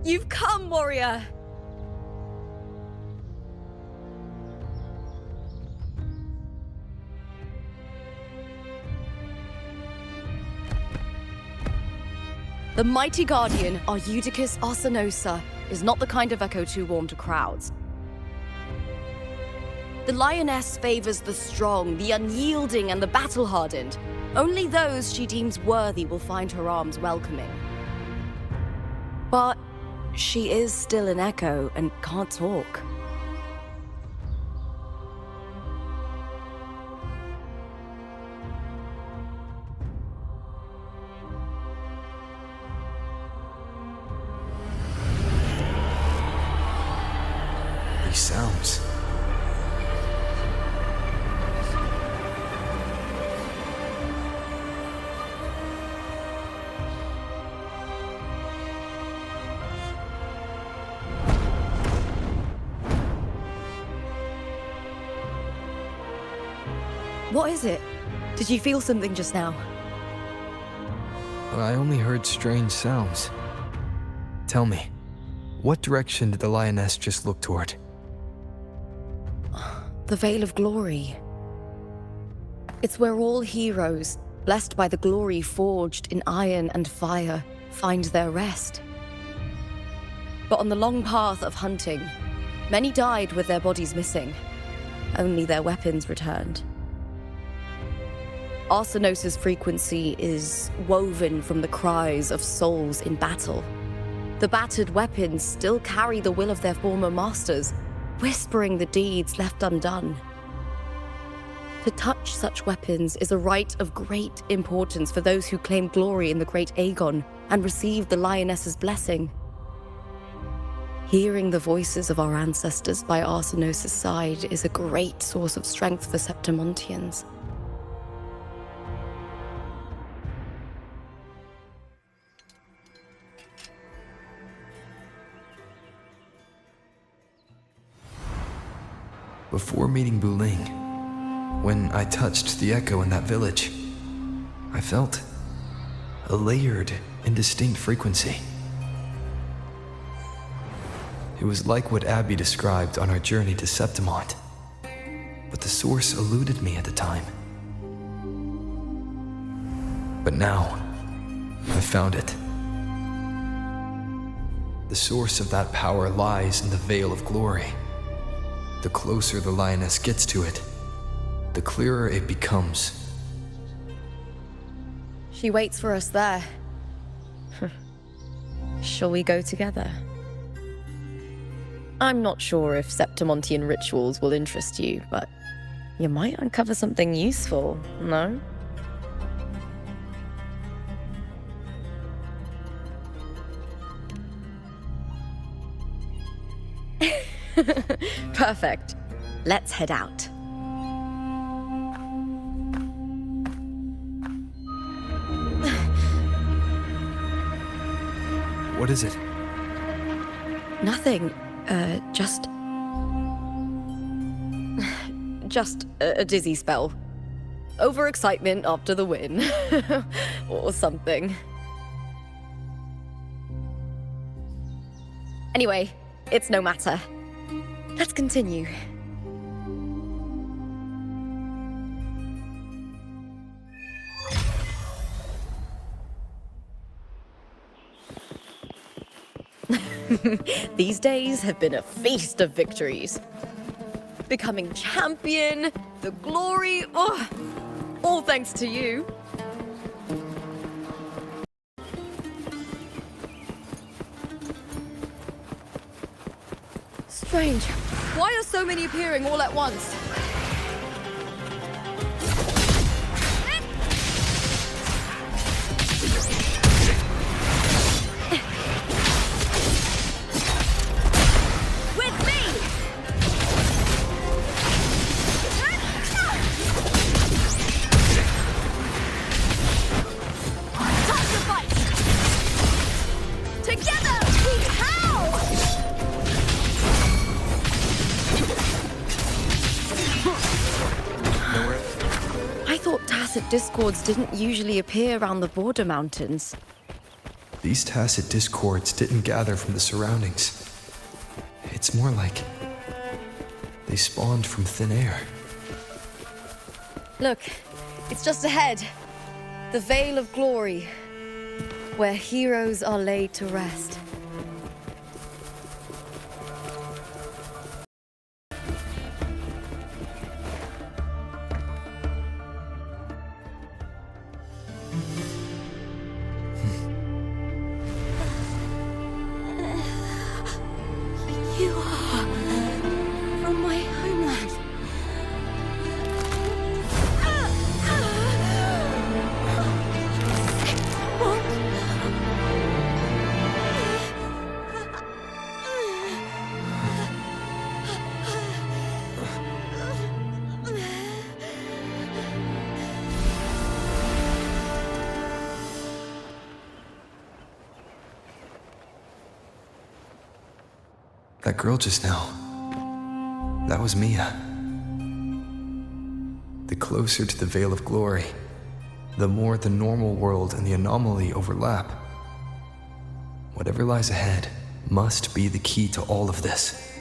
You've come, warrior! The mighty guardian, Arudicus Arsenosa, is not the kind of echo too warm to crowds. The lioness favors the strong, the unyielding, and the battle-hardened. Only those she deems worthy will find her arms welcoming. But she is still an echo and can't talk. These sounds. What is it? Did you feel something just now? I only heard strange sounds. Tell me, what direction did the lioness just look toward? The Veil of Glory. It's where all heroes, blessed by the glory forged in iron and fire, find their rest. But on the long path of hunting, many died with their bodies missing. Only their weapons returned. Arsenosa's frequency is woven from the cries of souls in battle. The battered weapons still carry the will of their former masters, whispering the deeds left undone. To touch such weapons is a rite of great importance for those who claim glory in the great Aegon and receive the lioness's blessing. Hearing the voices of our ancestors by Arsenosa's side is a great source of strength for Septimontians. Before meeting Buling, when I touched the echo in that village, I felt a layered, indistinct frequency. It was like what Abby described on our journey to Septimont, but the source eluded me at the time. But now, I've found it. The source of that power lies in the Veil of Glory. The closer the lioness gets to it, the clearer it becomes. She waits for us there. Shall we go together? I'm not sure if Septimontian rituals will interest you, but you might uncover something useful, no? Perfect. Let's head out. What is it? Nothing. Just a dizzy spell. Overexcitement after the win. Or something. Anyway, it's no matter. Let's continue. These days have been a feast of victories. Becoming champion, the glory, all thanks to you. Strange. Why are so many appearing all at once? With me! Time to fight! Together, we howl! I thought tacit discords didn't usually appear around the border mountains. These tacit discords didn't gather from the surroundings. It's more like they spawned from thin air. Look, it's just ahead. The Veil of Glory, where heroes are laid to rest. You are from my homeland. That girl just now, that was Mia. The closer to the Veil of Glory, the more the normal world and the anomaly overlap. Whatever lies ahead must be the key to all of this.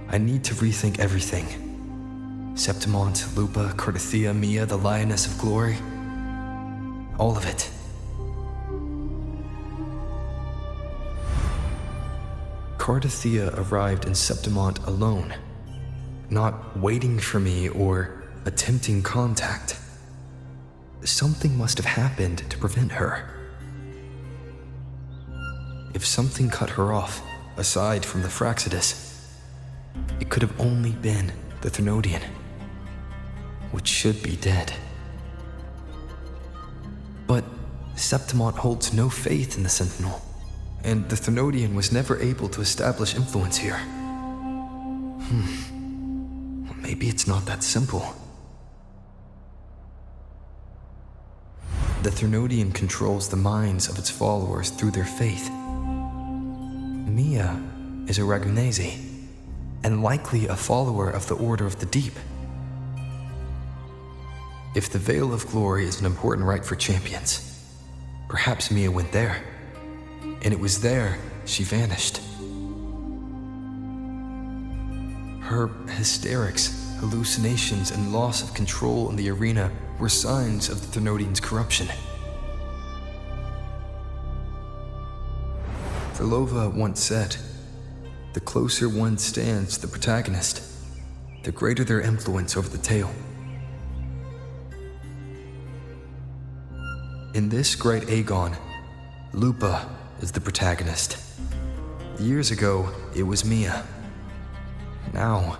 I need to rethink everything. Septimont, Lupa, Cardathia, Mia, the Lioness of Glory. All of it. Cardathia arrived in Septimont alone, not waiting for me or attempting contact. Something must have happened to prevent her. If something cut her off, aside from the Fraxidus, it could have only been the Thermodian, which should be dead. But Septimont holds no faith in the Sentinel, and the Thermodian was never able to establish influence here. Maybe it's not that simple. The Thermodian controls the minds of its followers through their faith. Mia is a Ragunese, and likely a follower of the Order of the Deep. If the Veil of Glory is an important rite for champions, perhaps Mia went there. And it was there she vanished. Her hysterics, hallucinations, and loss of control in the arena were signs of the Thermodian's corruption. Verlova once said, "The closer one stands to the protagonist, the greater their influence over the tale." In this great Aegon, Lupa is the protagonist. Years ago, it was Mia. Now,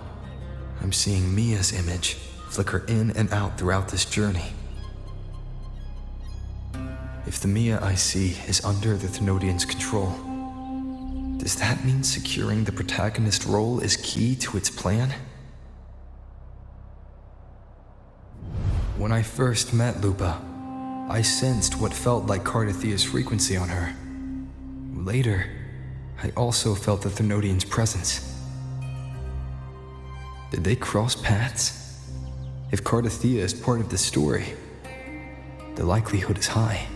I'm seeing Mia's image flicker in and out throughout this journey. If the Mia I see is under the Thermodian's control, does that mean securing the protagonist role is key to its plan? When I first met Lupa, I sensed what felt like Cardathia's frequency on her. Later, I also felt the Thermodian's presence. Did they cross paths? If Cardathia is part of this story, the likelihood is high.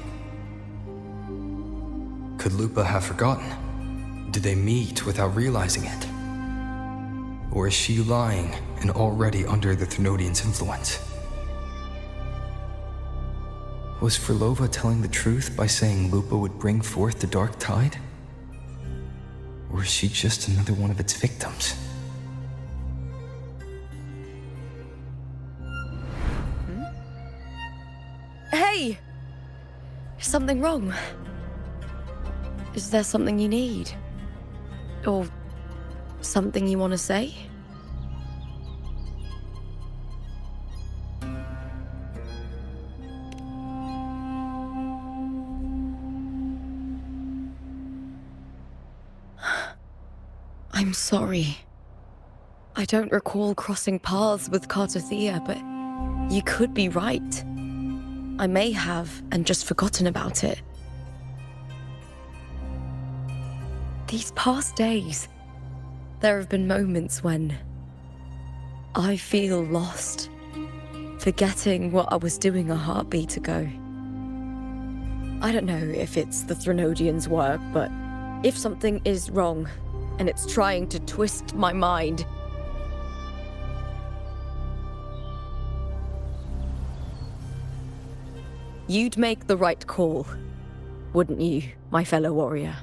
Could Lupa have forgotten? Did they meet without realizing it? Or is she lying and already under the Thermodian's influence? Was Verlova telling the truth by saying Lupa would bring forth the dark tide? Or is she just another one of its victims? Hey! Is something wrong? Is there something you need? Or something you want to say? I'm sorry. I don't recall crossing paths with Cardathia, but you could be right. I may have and just forgotten about it. These past days, there have been moments when I feel lost, forgetting what I was doing a heartbeat ago. I don't know if it's the Threnodians' work, but if something is wrong, and it's trying to twist my mind, you'd make the right call, wouldn't you, my fellow warrior?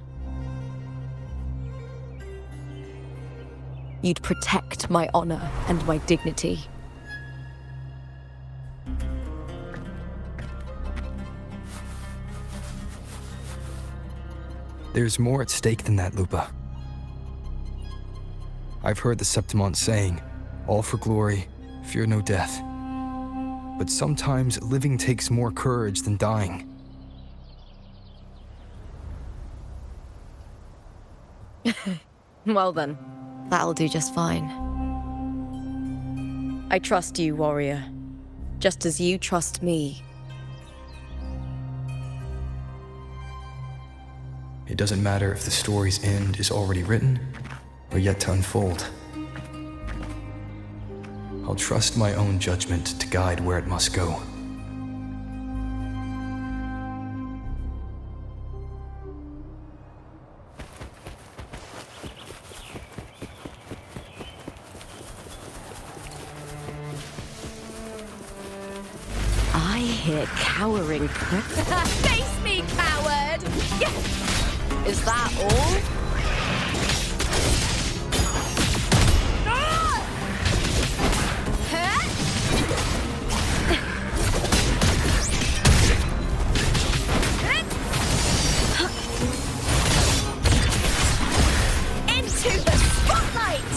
You'd protect my honor and my dignity. There's more at stake than that, Lupa. I've heard the Septimont saying, all for glory, fear no death. But sometimes living takes more courage than dying. Well then, that'll do just fine. I trust you, warrior, just as you trust me. It doesn't matter if the story's end is already written or yet to unfold. I'll trust my own judgment to guide where it must go. I hear cowering Face me, coward! Is that all? Into the spotlight!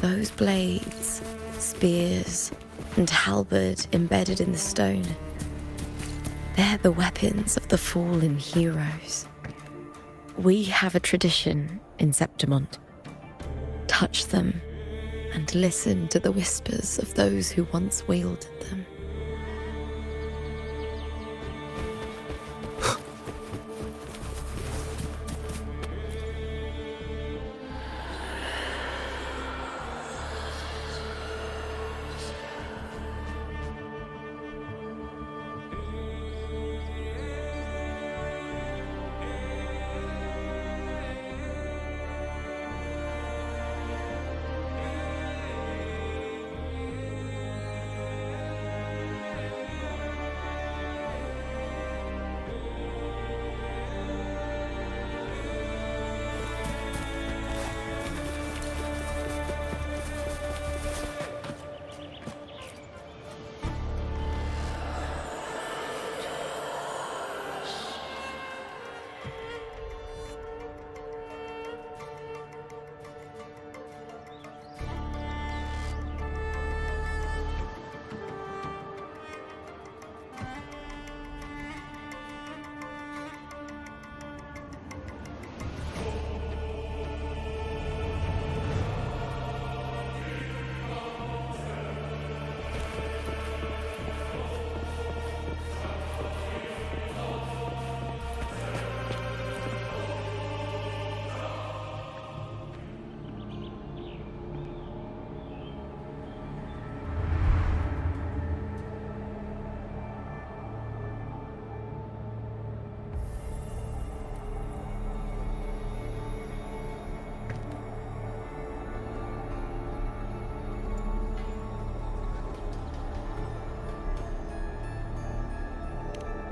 Those blades, spears, and halberd embedded in the stone. They're the weapons of the fallen heroes. We have a tradition in Septimont. Touch them and listen to the whispers of those who once wielded them.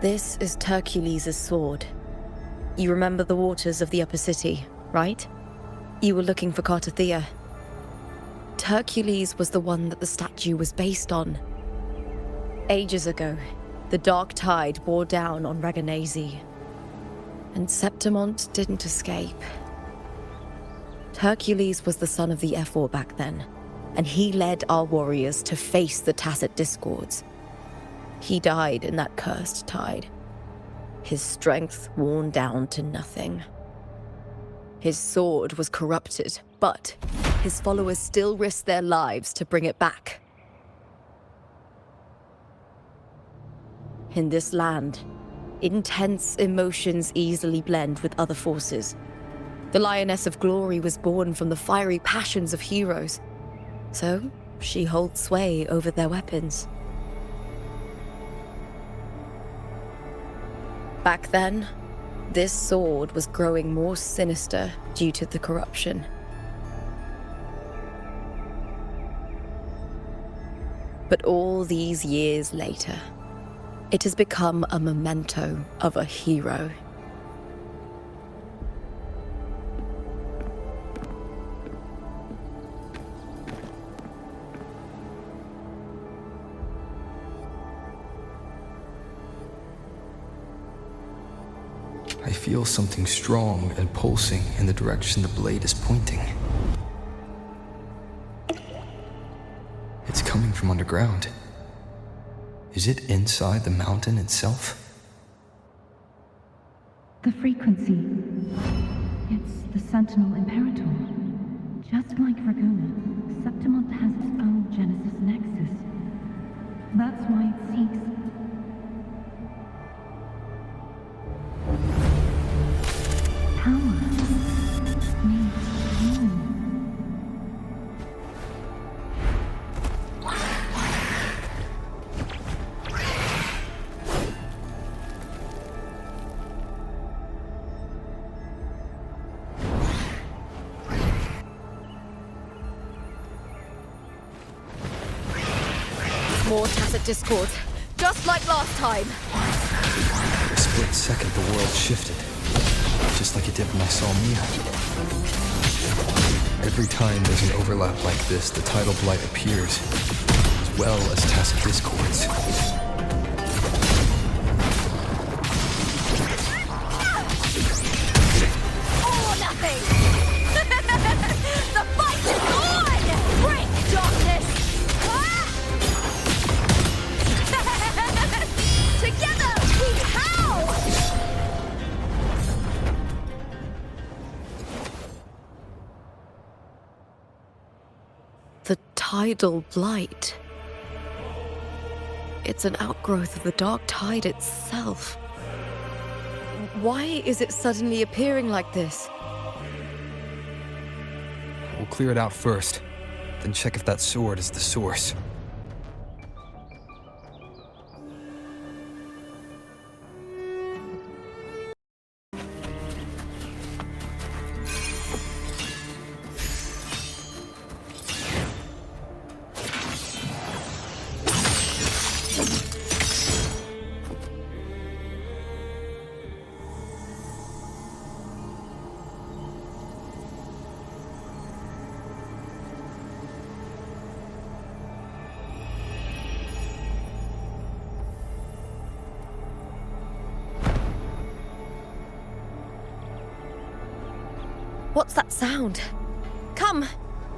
This is Hercules' sword. You remember the waters of the upper city, right? You were looking for Cartothea. Hercules was the one that the statue was based on. Ages ago, the dark tide bore down on Raganese, and Septimont didn't escape. Hercules was the son of the Ephor back then, and he led our warriors to face the Tacit Discords. He died in that cursed tide, his strength worn down to nothing. His sword was corrupted, but his followers still risked their lives to bring it back. In this land, intense emotions easily blend with other forces. The Lioness of Glory was born from the fiery passions of heroes, so she holds sway over their weapons. Back then, this sword was growing more sinister due to the corruption. But all these years later, it has become a memento of a hero. I feel something strong and pulsing in the direction the blade is pointing. It's coming from underground. Is it inside the mountain itself? The frequency. It's the Sentinel Imperator. Just like Dragona, Septimont has its own Genesis Nexus. That's why it seeks. Power. Needs home. More tacit discord, just like last time. For a split second, the world shifted. Just like it did when I saw Mia. Every time there's an overlap like this, the tidal blight appears, as well as tacit discords. All or nothing! The fight is on! Break, darkness! Together, we howl! The tidal blight. It's an outgrowth of the dark tide itself. Why is it suddenly appearing like this? We'll clear it out first, then check if that sword is the source. What's that sound? Come,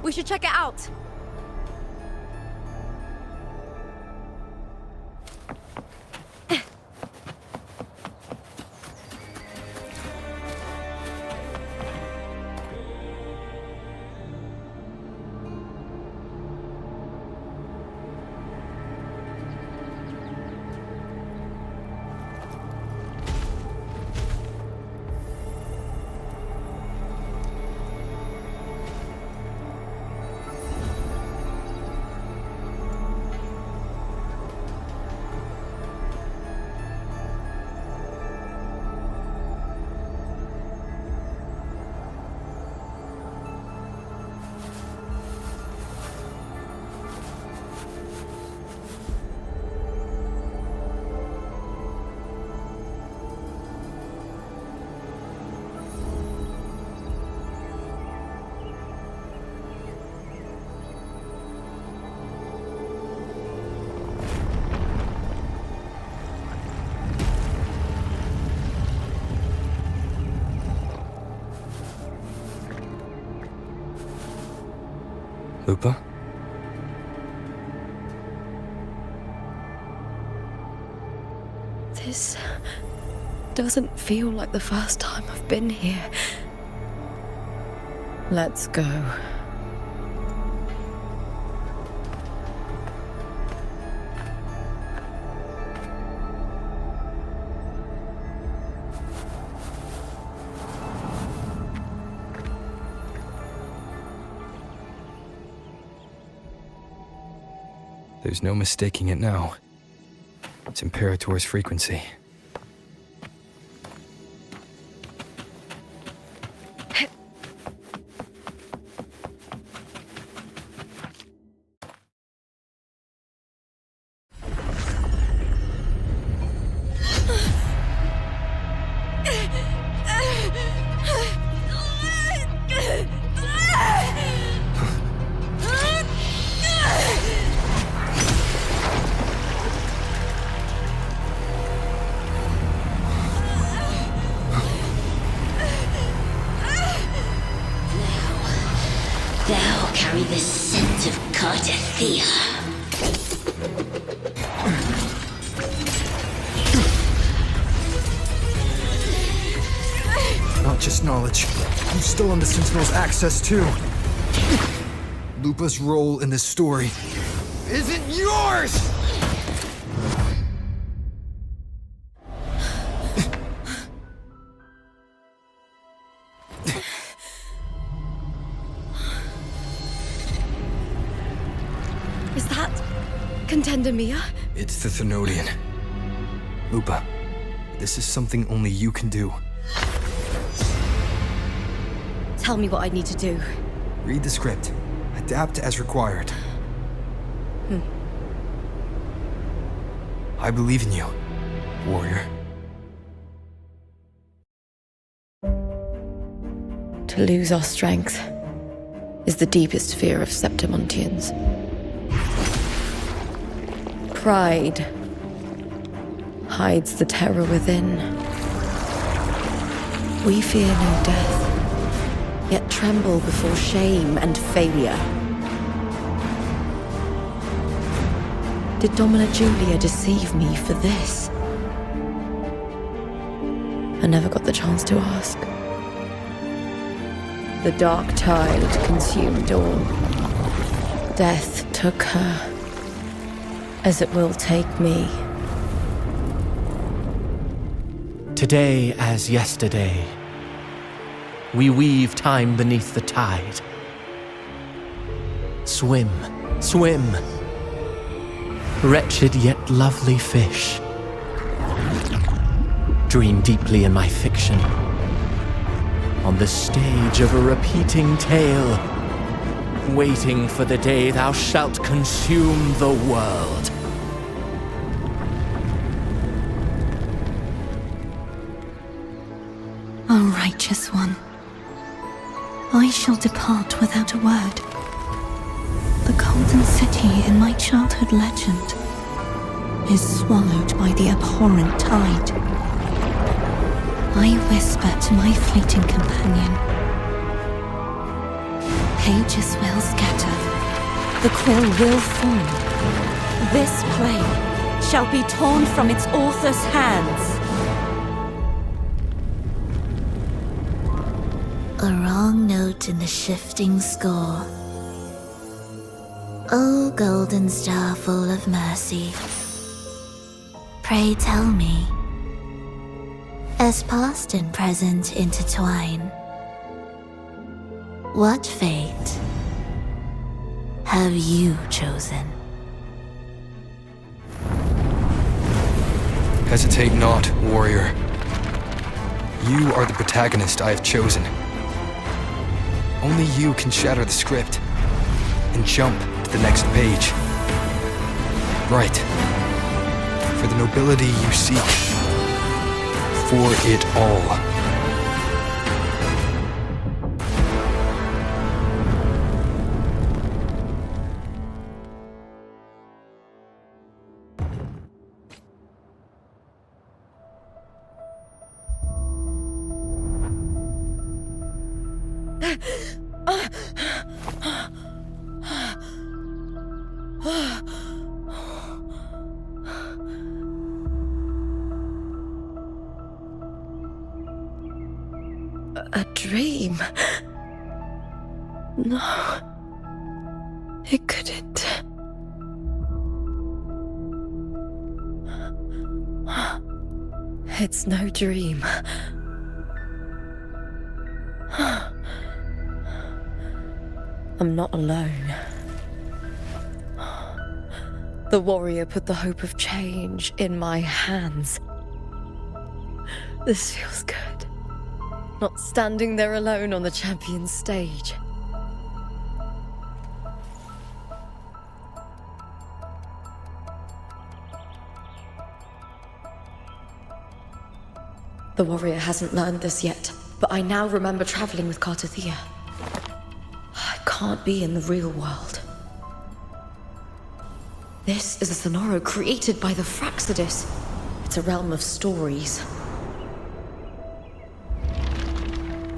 we should check it out. Lupa? This doesn't feel like the first time I've been here. Let's go. There's no mistaking it now. It's Imperator's frequency. Thou carry the scent of Cardathea. Not just knowledge. You've stolen the Sentinel's access too. Lupa's role in this story isn't yours! Is that Contender Mia? It's the Thenodian. Lupa, this is something only you can do. Tell me what I need to do. Read the script. Adapt as required. I believe in you, warrior. To lose our strength is the deepest fear of Septimontians. Pride hides the terror within. We fear no death, yet tremble before shame and failure. Did Domina Julia deceive me for this? I never got the chance to ask. The dark tide consumed all. Death took her, as it will take me. Today as yesterday, we weave time beneath the tide. Swim, swim, wretched yet lovely fish. Dream deeply in my fiction, on the stage of a repeating tale, waiting for the day thou shalt consume the world. O righteous one, I shall depart without a word. The golden city in my childhood legend is swallowed by the abhorrent tide. I whisper to my fleeting companion. Pages will scatter, the quill will form. This play shall be torn from its author's hands. A wrong note in the shifting score. O golden star full of mercy, pray tell me, as past and present intertwine, what fate have you chosen? Hesitate not, warrior. You are the protagonist I have chosen. Only you can shatter the script and jump to the next page. Right. For the nobility you seek. For it all. A dream? No. It couldn't. It's no dream. I'm not alone. The warrior put the hope of change in my hands. This feels good. Not standing there alone on the champion's stage. The warrior hasn't learned this yet, but I now remember traveling with Cartathea. I can't be in the real world. This is a Sonoro created by the Fraxidus. It's a realm of stories.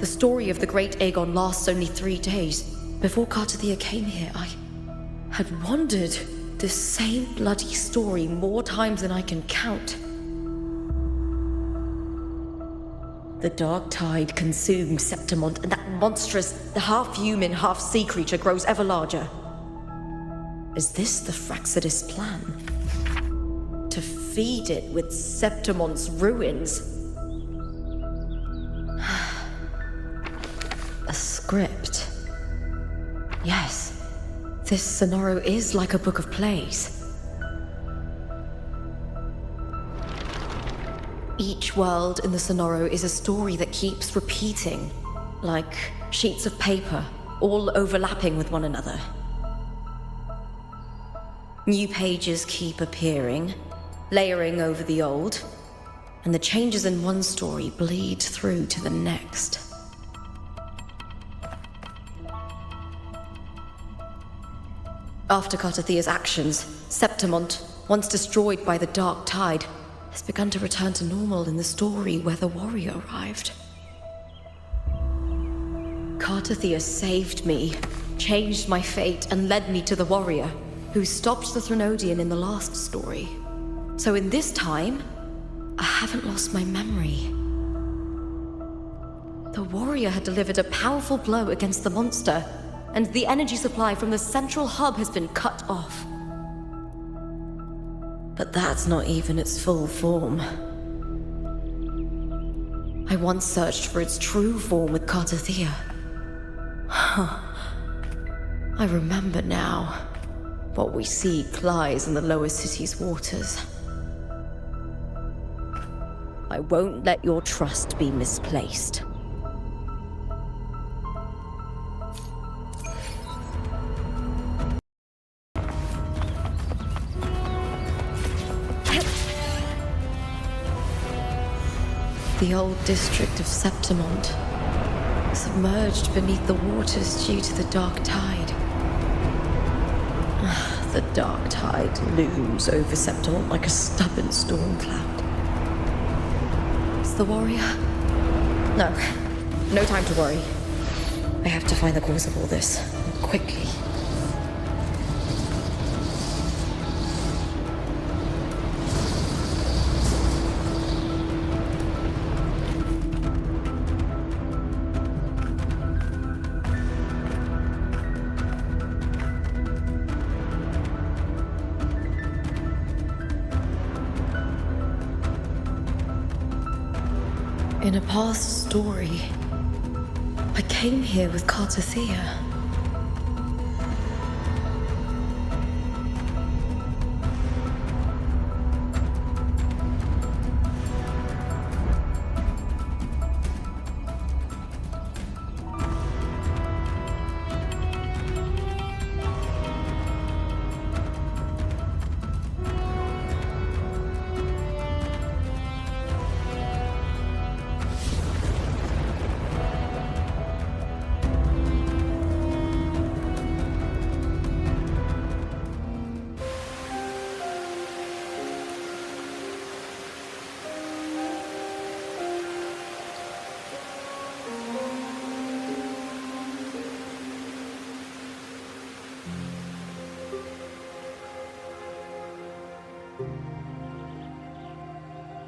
The story of the Great Aegon lasts only 3 days. Before Cartathea came here, I had wandered this same bloody story more times than I can count. The dark tide consumed Septimont, and that monstrous, half-human, half-sea creature grows ever larger. Is this the Fraxidus plan? To feed it with Septimont's ruins? A script. Yes, this Sonoro is like a book of plays. Each world in the Sonoro is a story that keeps repeating, like sheets of paper, all overlapping with one another. New pages keep appearing, layering over the old, and the changes in one story bleed through to the next. After Cartathea's actions, Septimont, once destroyed by the dark tide, has begun to return to normal in the story where the warrior arrived. Cartathea saved me, changed my fate, and led me to the warrior, who stopped the Threnodian in the last story. So in this time, I haven't lost my memory. The warrior had delivered a powerful blow against the monster, and the energy supply from the central hub has been cut off. But that's not even its full form. I once searched for its true form with Cartathea. I remember now. What we seek lies in the lower city's waters. I won't let your trust be misplaced. The old district of Septimont, submerged beneath the waters due to the dark tide. The dark tide looms over Septimont like a stubborn storm cloud. It's the warrior? No time to worry. I have to find the cause of all this, and quickly. In a past story, I came here with Cartathea.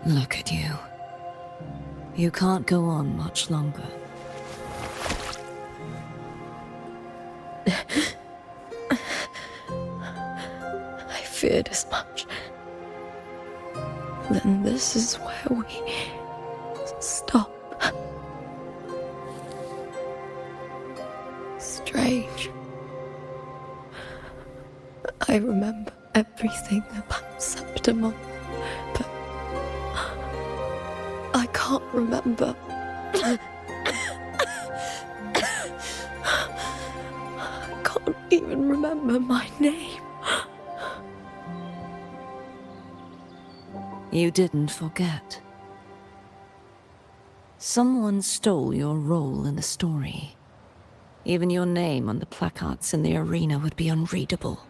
Look at you. You can't go on much longer. I feared as much. Then this is where we stop. Strange. I remember everything about Septimon, but I can't remember. I can't even remember my name. You didn't forget. Someone stole your role in the story. Even your name on the placards in the arena would be unreadable.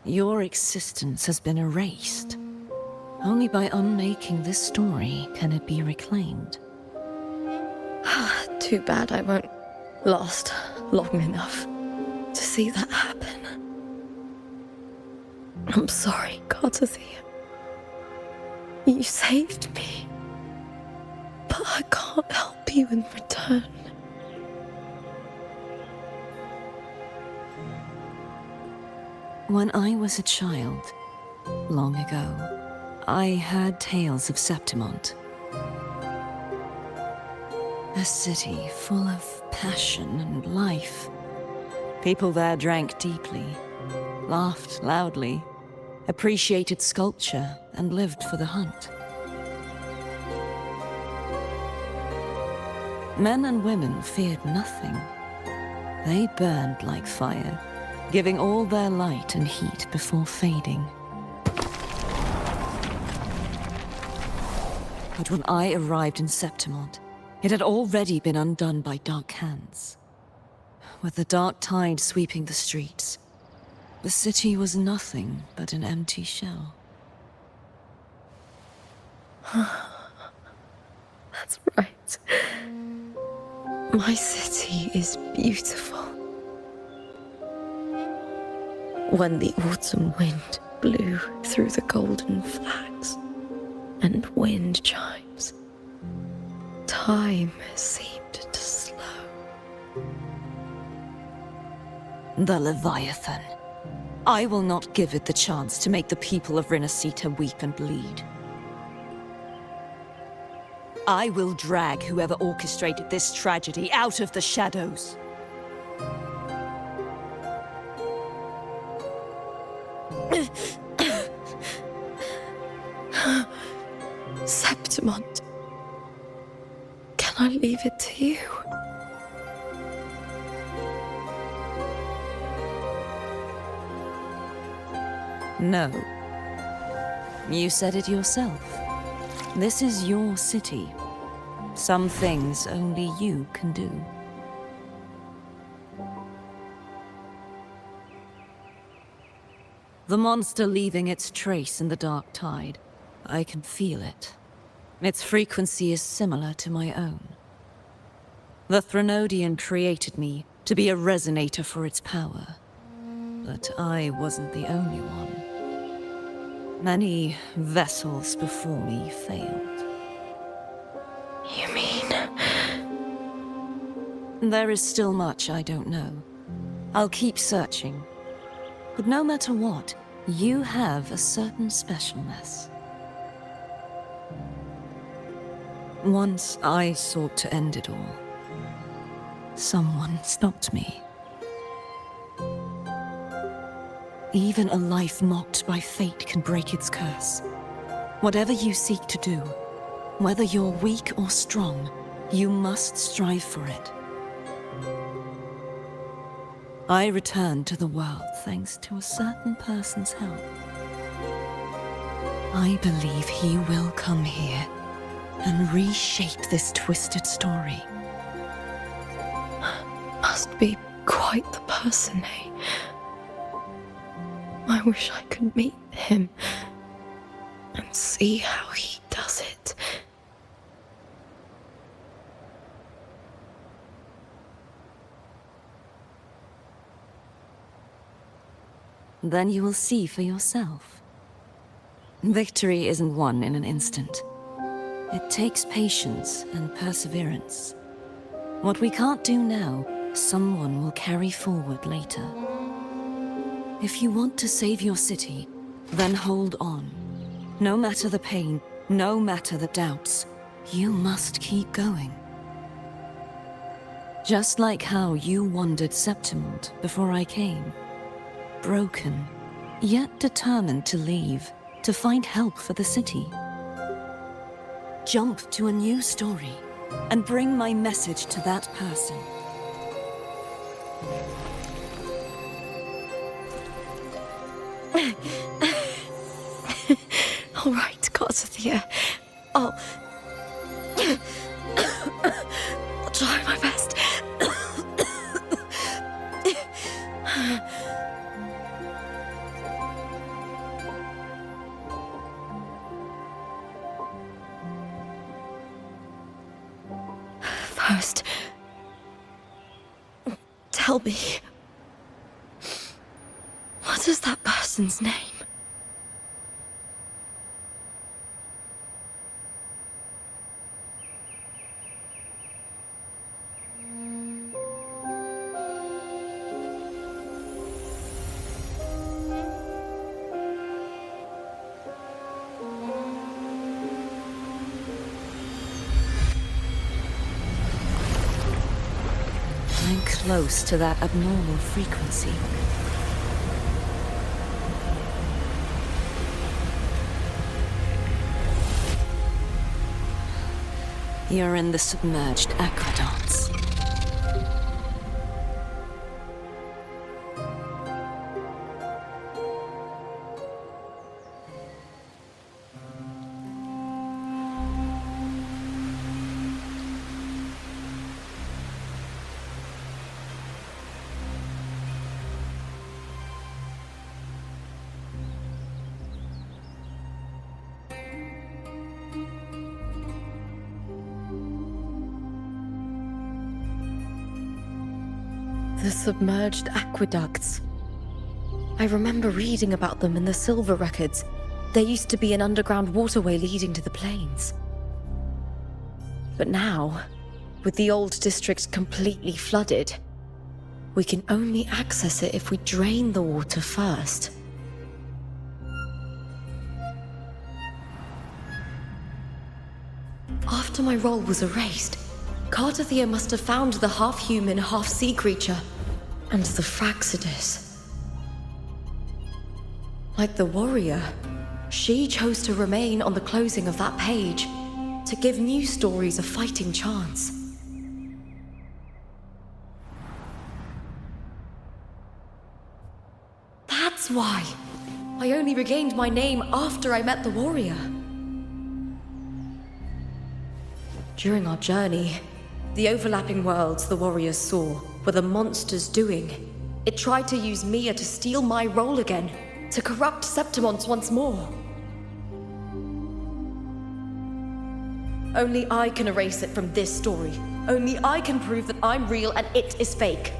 Your existence has been erased. Only by unmaking this story can it be reclaimed. Too bad I won't last long enough to see that happen. I'm sorry, Gardathia. You saved me, but I can't help you in return. When I was a child, long ago, I heard tales of Septimont. A city full of passion and life. People there drank deeply, laughed loudly, appreciated sculpture, and lived for the hunt. Men and women feared nothing. They burned like fire, giving all their light and heat before fading. But when I arrived in Septimont, it had already been undone by dark hands. With the dark tide sweeping the streets, the city was nothing but an empty shell. That's right. My city is beautiful. When the autumn wind blew through the golden flags and wind chimes, time seemed to slow. The Leviathan. I will not give it the chance to make the people of Renacita weep and bleed. I will drag whoever orchestrated this tragedy out of the shadows. Septimont, can I leave it to you? No. You said it yourself. This is your city. Some things only you can do. The monster leaving its trace in the dark tide. I can feel it. Its frequency is similar to my own. The Threnodian created me to be a resonator for its power. But I wasn't the only one. Many vessels before me failed. You mean? There is still much I don't know. I'll keep searching. But no matter what, you have a certain specialness. Once I sought to end it all. Someone stopped me. Even a life mocked by fate can break its curse. Whatever you seek to do, whether you're weak or strong, you must strive for it. I returned to the world thanks to a certain person's help. I believe he will come here and reshape this twisted story. Must be quite the person, eh? I wish I could meet him and see how he does it. Then you will see for yourself. Victory isn't won in an instant. It takes patience and perseverance. What we can't do now, someone will carry forward later. If you want to save your city, then hold on. No matter the pain, no matter the doubts, you must keep going. Just like how you wandered Septimont before I came. Broken, yet determined to leave, to find help for the city. Jump to a new story, and bring my message to that person. All right, Garcia. I'll try my best. First, tell me, what is that person's name? I'm close to that abnormal frequency. You're in the submerged aqueducts. The submerged aqueducts. I remember reading about them in the Silver records. There used to be an underground waterway leading to the plains. But now, with the old district completely flooded, we can only access it if we drain the water first. After my role was erased, Cartathea must have found the half-human, half-sea creature and the Fraxidus. Like the warrior, she chose to remain on the closing of that page to give new stories a fighting chance. That's why I only regained my name after I met the warrior. During our journey, the overlapping worlds the warriors saw were the monsters doing. It tried to use Mia to steal my role again, to corrupt Septimont once more. Only I can erase it from this story. Only I can prove that I'm real and it is fake.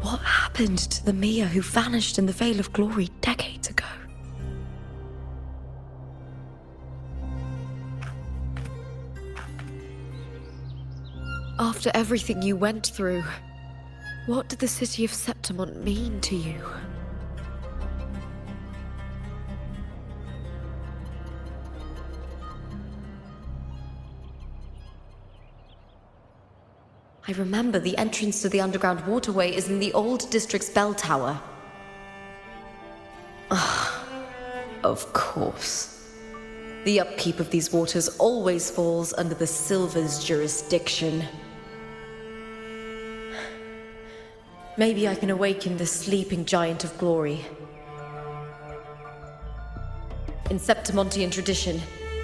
What happened to the Mia who vanished in the Veil of Glory decades ago? After everything you went through, what did the city of Septimont mean to you? I remember the entrance to the underground waterway is in the old district's bell tower. Ah, of course. The upkeep of these waters always falls under the Silver's jurisdiction. Maybe I can awaken the sleeping giant of glory. In Septimontian tradition,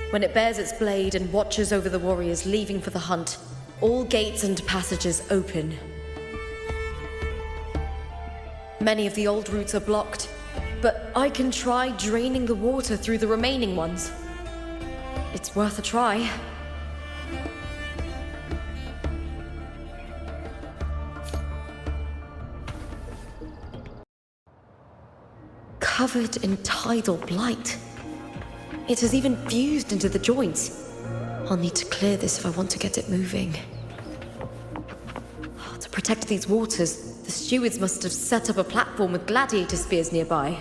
when it bears its blade and watches over the warriors leaving for the hunt, all gates and passages open. Many of the old routes are blocked, but I can try draining the water through the remaining ones. It's worth a try. Covered in tidal blight. It has even fused into the joints. I'll need to clear this if I want to get it moving. To protect these waters, the stewards must have set up a platform with gladiator spears nearby.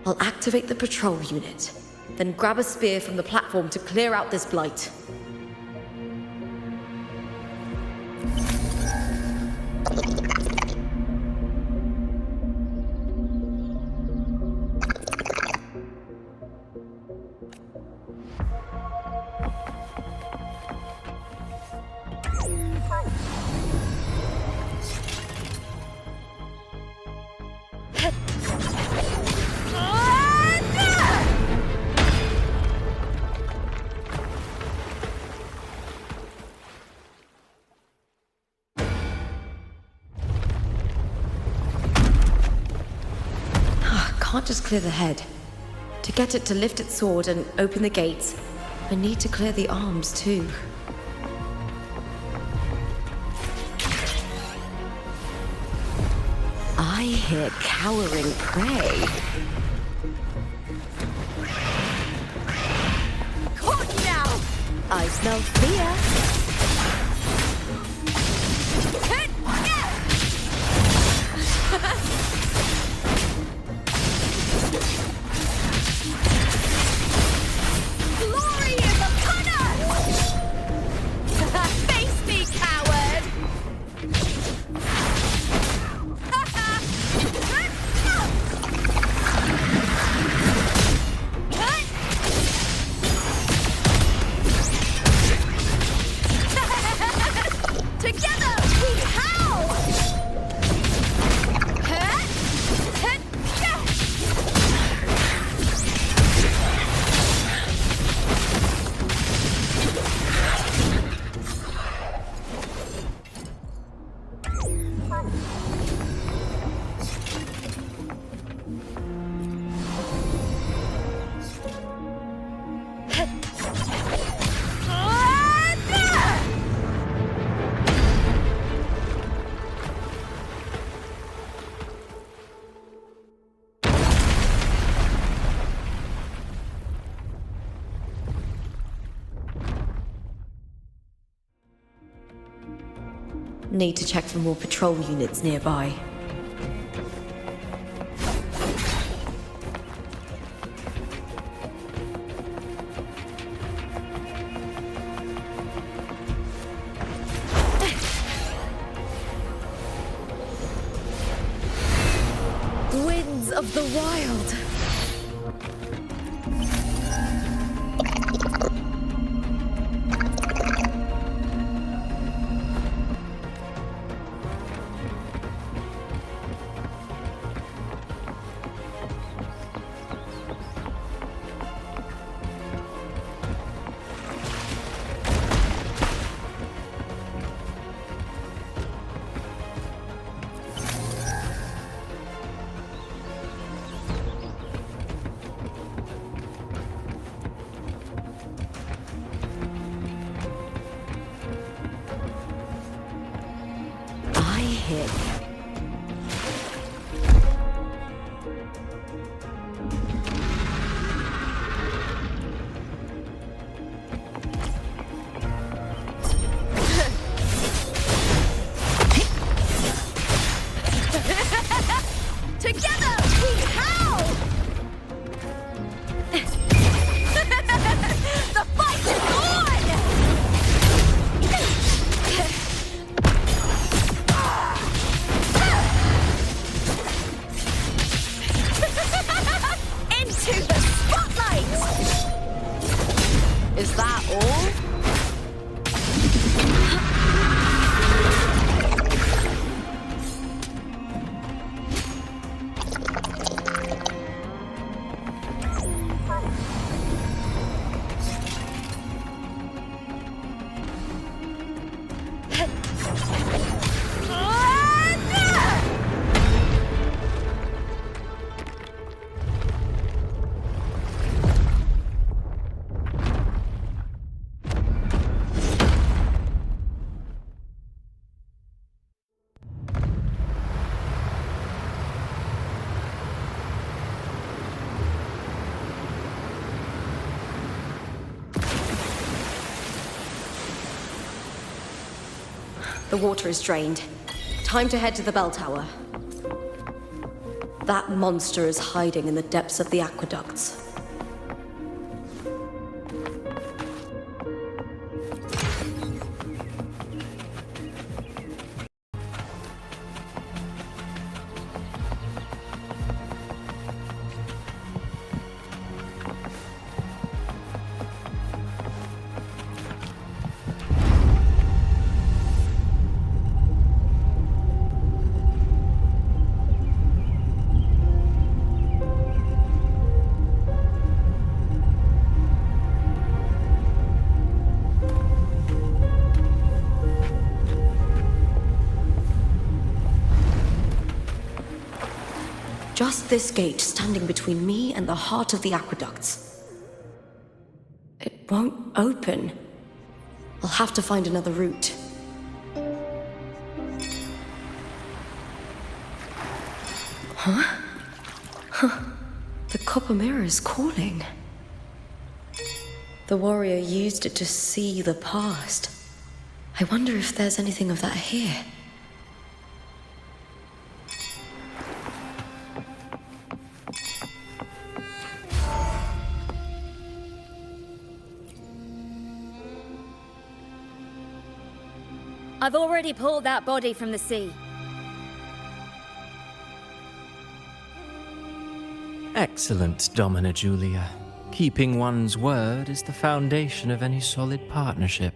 I'll activate the patrol unit Then grab a spear from the platform to clear out this blight. Can't just clear the head. To get it to lift its sword and open the gates, I need to clear the arms too. I hear cowering prey. Caught now! I smell fear. Glory is upon us! Face me, coward! Together we howl! Need to check for more patrol units nearby. Winds of the Wild! Hit. Together we howl! The fight is on! Into the spotlight! Is that all? The water is drained. Time to head to the bell tower. That monster is hiding in the depths of the aqueducts. just this gate standing between me and the heart of the aqueducts. It won't open. I'll have to find another route. The copper mirror is calling. The warrior used it to see the past. I wonder if there's anything of that here. I've already pulled that body from the sea. Excellent, Domina Julia. Keeping one's word is the foundation of any solid partnership.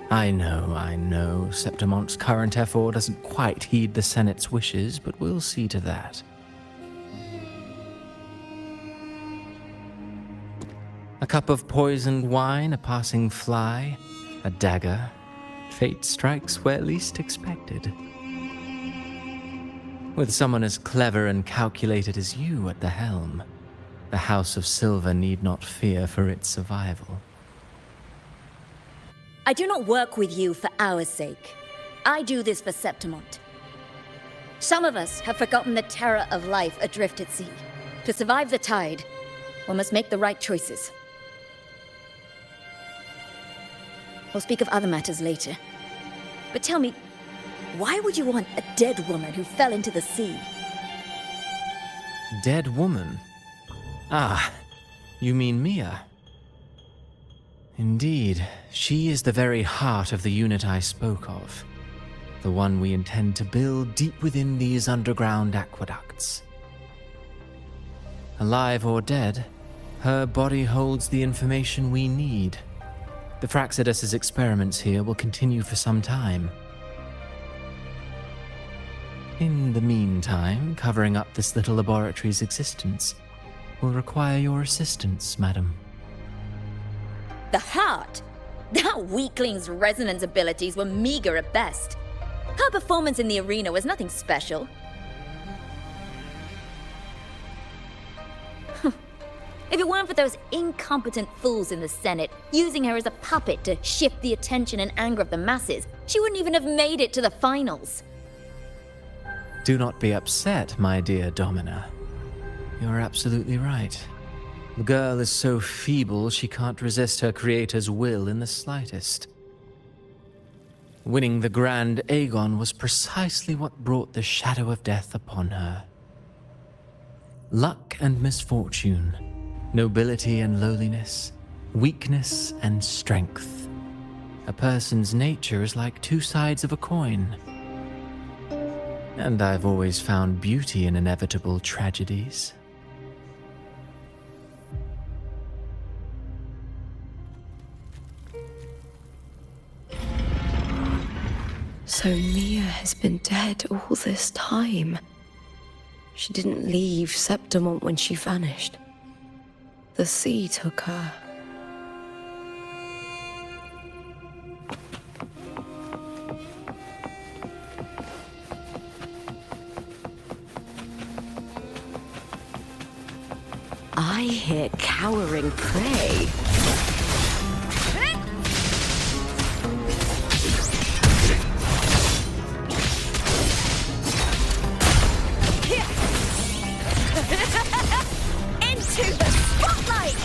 I know, Septimonte's current effort doesn't quite heed the Senate's wishes, but we'll see to that. A cup of poisoned wine, a passing fly, a dagger. Fate strikes where least expected. With someone as clever and calculated as you at the helm, the House of Silver need not fear for its survival. I do not work with you for our sake. I do this for Septimont. Some of us have forgotten the terror of life adrift at sea. To survive the tide, one must make the right choices. We'll speak of other matters later. But tell me, why would you want a dead woman who fell into the sea? Dead woman? Ah, you mean Mia? Indeed, she is the very heart of the unit I spoke of. The one we intend to build deep within these underground aqueducts. Alive or dead, her body holds the information we need. The Fraxidus's experiments here will continue for some time. In the meantime, covering up this little laboratory's existence will require your assistance, madam. The heart? That weakling's resonance abilities were meager at best. Her performance in the arena was nothing special. If it weren't for those incompetent fools in the Senate using her as a puppet to shift the attention and anger of the masses, she wouldn't even have made it to the finals. Do not be upset, my dear Domina. You're absolutely right. The girl is so feeble she can't resist her creator's will in the slightest. Winning the Grand Aegon was precisely what brought the shadow of death upon her. Luck and misfortune, nobility and lowliness, weakness and strength. A person's nature is like two sides of a coin. And I've always found beauty in inevitable tragedies. So Mia has been dead all this time. She didn't leave Septimont when she vanished. The sea took her. I hear cowering prey. Into the spotlight!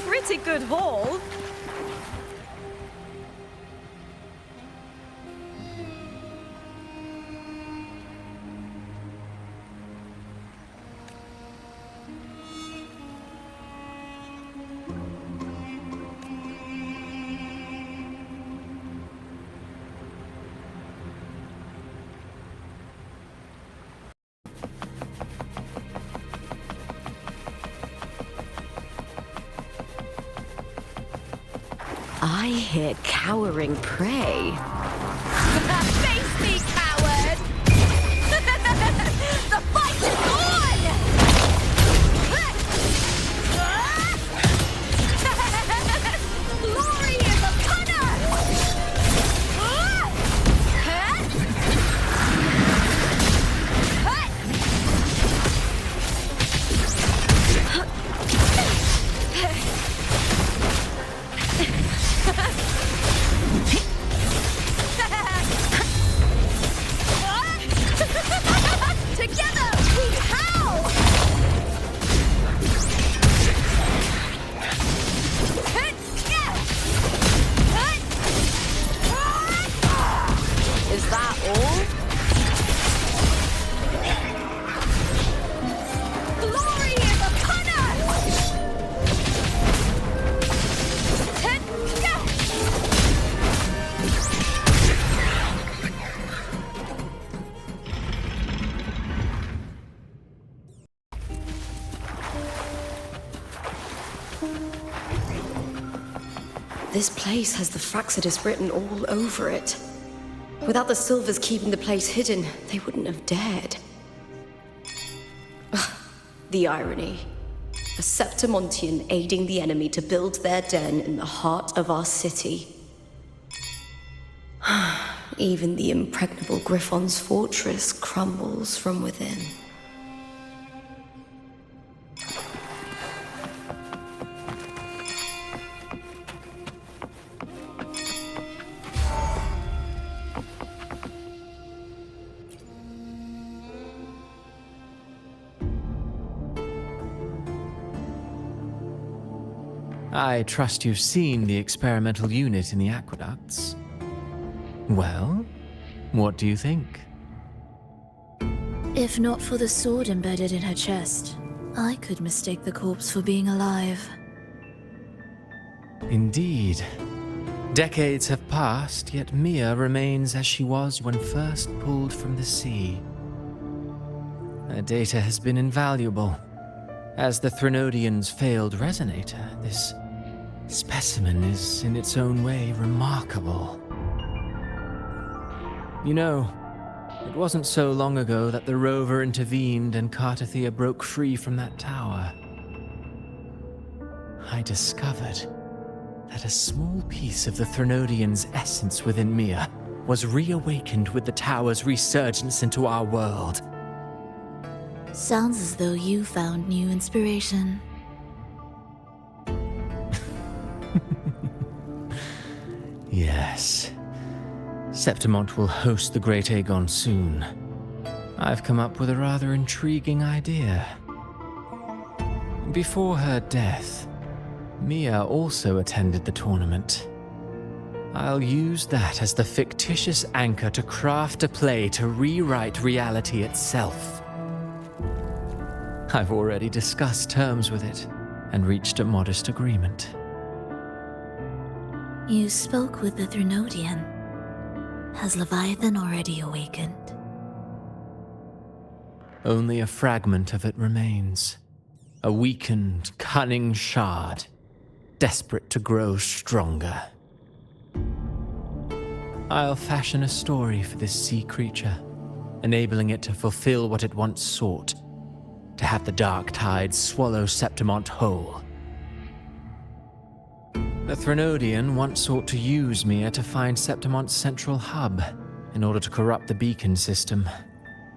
Pretty good haul. I hear cowering prey. Face me, coward! The fight is on! Is that all? Glory is upon us! This place has the Fraxidus written all over it. Without the Silvers keeping the place hidden, they wouldn't have dared. Ugh, the irony. A Septimontian aiding the enemy to build their den in the heart of our city. Even the impregnable Griffon's fortress crumbles from within. I trust you've seen the experimental unit in the aqueducts. Well, what do you think? If not for the sword embedded in her chest, I could mistake the corpse for being alive. Indeed. Decades have passed, yet Mia remains as she was when first pulled from the sea. Her data has been invaluable. As the Threnodian's failed resonator, this specimen is in its own way remarkable. You know, it wasn't so long ago that the rover intervened and Cartathea broke free from that tower. I discovered that a small piece of the Threnodian's essence within Mia was reawakened with the tower's resurgence into our world. Sounds as though you found new inspiration. Yes. Septimont will host the Great Aegon soon. I've come up with a rather intriguing idea. Before her death, Mia also attended the tournament. I'll use that as the fictitious anchor to craft a play to rewrite reality itself. I've already discussed terms with it and reached a modest agreement. You spoke with the Threnodian. Has Leviathan already awakened? Only a fragment of it remains. A weakened, cunning shard, desperate to grow stronger. I'll fashion a story for this sea creature, enabling it to fulfill what it once sought, to have the dark tides swallow Septimont whole. The Threnodian once sought to use Mia to find Septimont's central hub in order to corrupt the beacon system.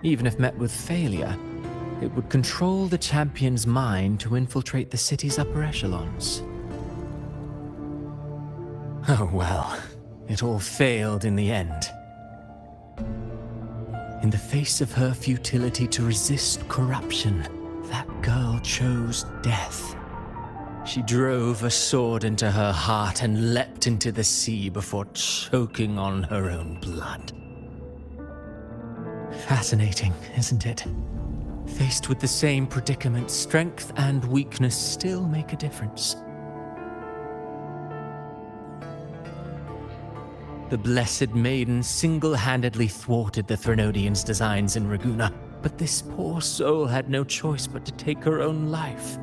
Even if met with failure, it would control the champion's mind to infiltrate the city's upper echelons. Oh well, it all failed in the end. In the face of her futility to resist corruption, that girl chose death. She drove a sword into her heart and leapt into the sea before choking on her own blood. Fascinating, isn't it? Faced with the same predicament, strength and weakness still make a difference. The Blessed Maiden single-handedly thwarted the Threnodian's designs in Raguna, but this poor soul had no choice but to take her own life.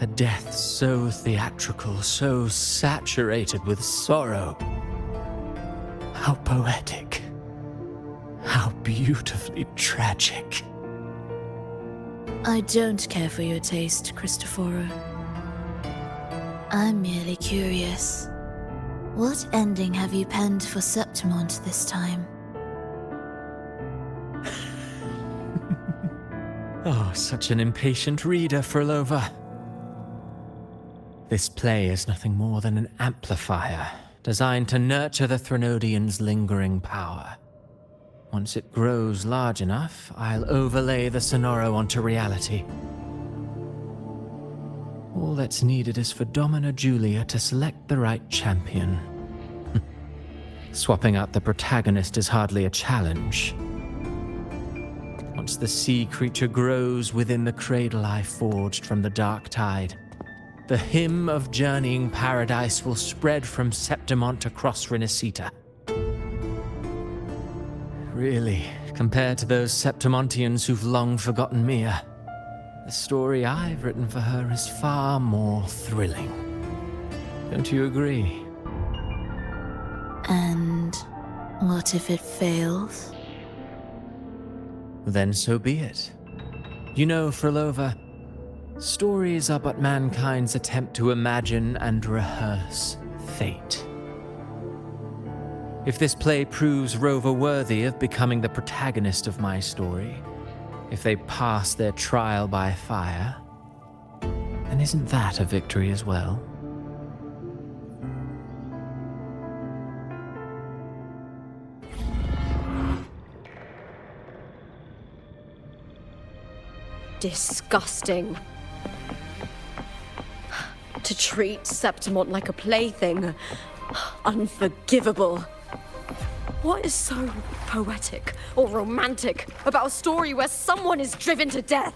A death so theatrical, so saturated with sorrow. How poetic. How beautifully tragic. I don't care for your taste, Cristoforo. I'm merely curious. What ending have you penned for Septimont this time? Oh, such an impatient reader, Frolova. This play is nothing more than an amplifier, designed to nurture the Threnodian's lingering power. Once it grows large enough, I'll overlay the Sonoro onto reality. All that's needed is for Domina Julia to select the right champion. Swapping out the protagonist is hardly a challenge. Once the sea creature grows within the cradle I forged from the dark tide, the hymn of journeying paradise will spread from Septimont across Renacita. Really, compared to those Septimontians who've long forgotten Mia, the story I've written for her is far more thrilling. Don't you agree? And what if it fails? Then so be it. You know, Frolova, stories are but mankind's attempt to imagine and rehearse fate. If this play proves Rover worthy of becoming the protagonist of my story, if they pass their trial by fire, then isn't that a victory as well? Disgusting. To treat Septimont like a plaything. Unforgivable. What is so poetic or romantic about a story where someone is driven to death?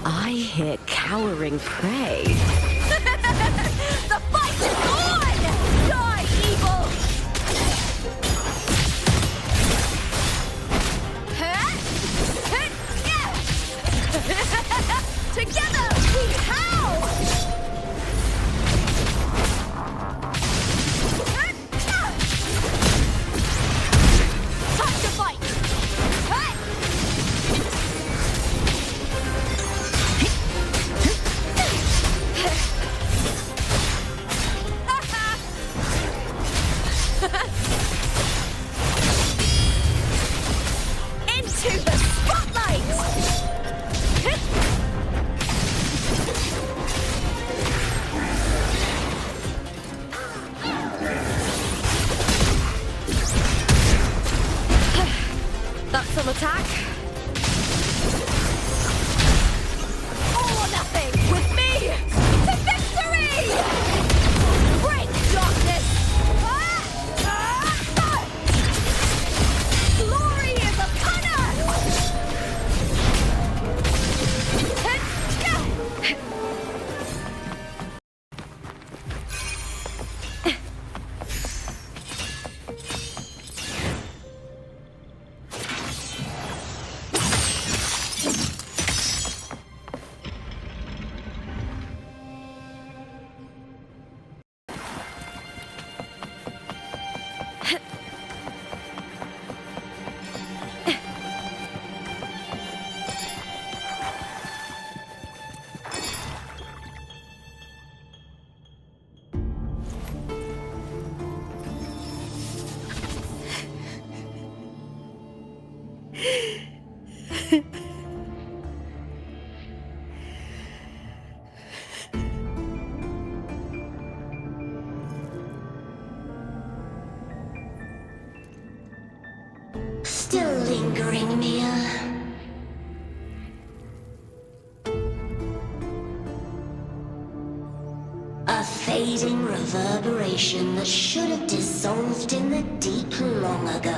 I hear cowering prey. The fight is on! Die, evil! Together, we howl! Time to fight! Into the spotlight! That's some attack. All or nothing with me to victory! Break darkness! Glory is upon us! Still lingering, Mia. A fading reverberation that should have dissolved in the deep long ago.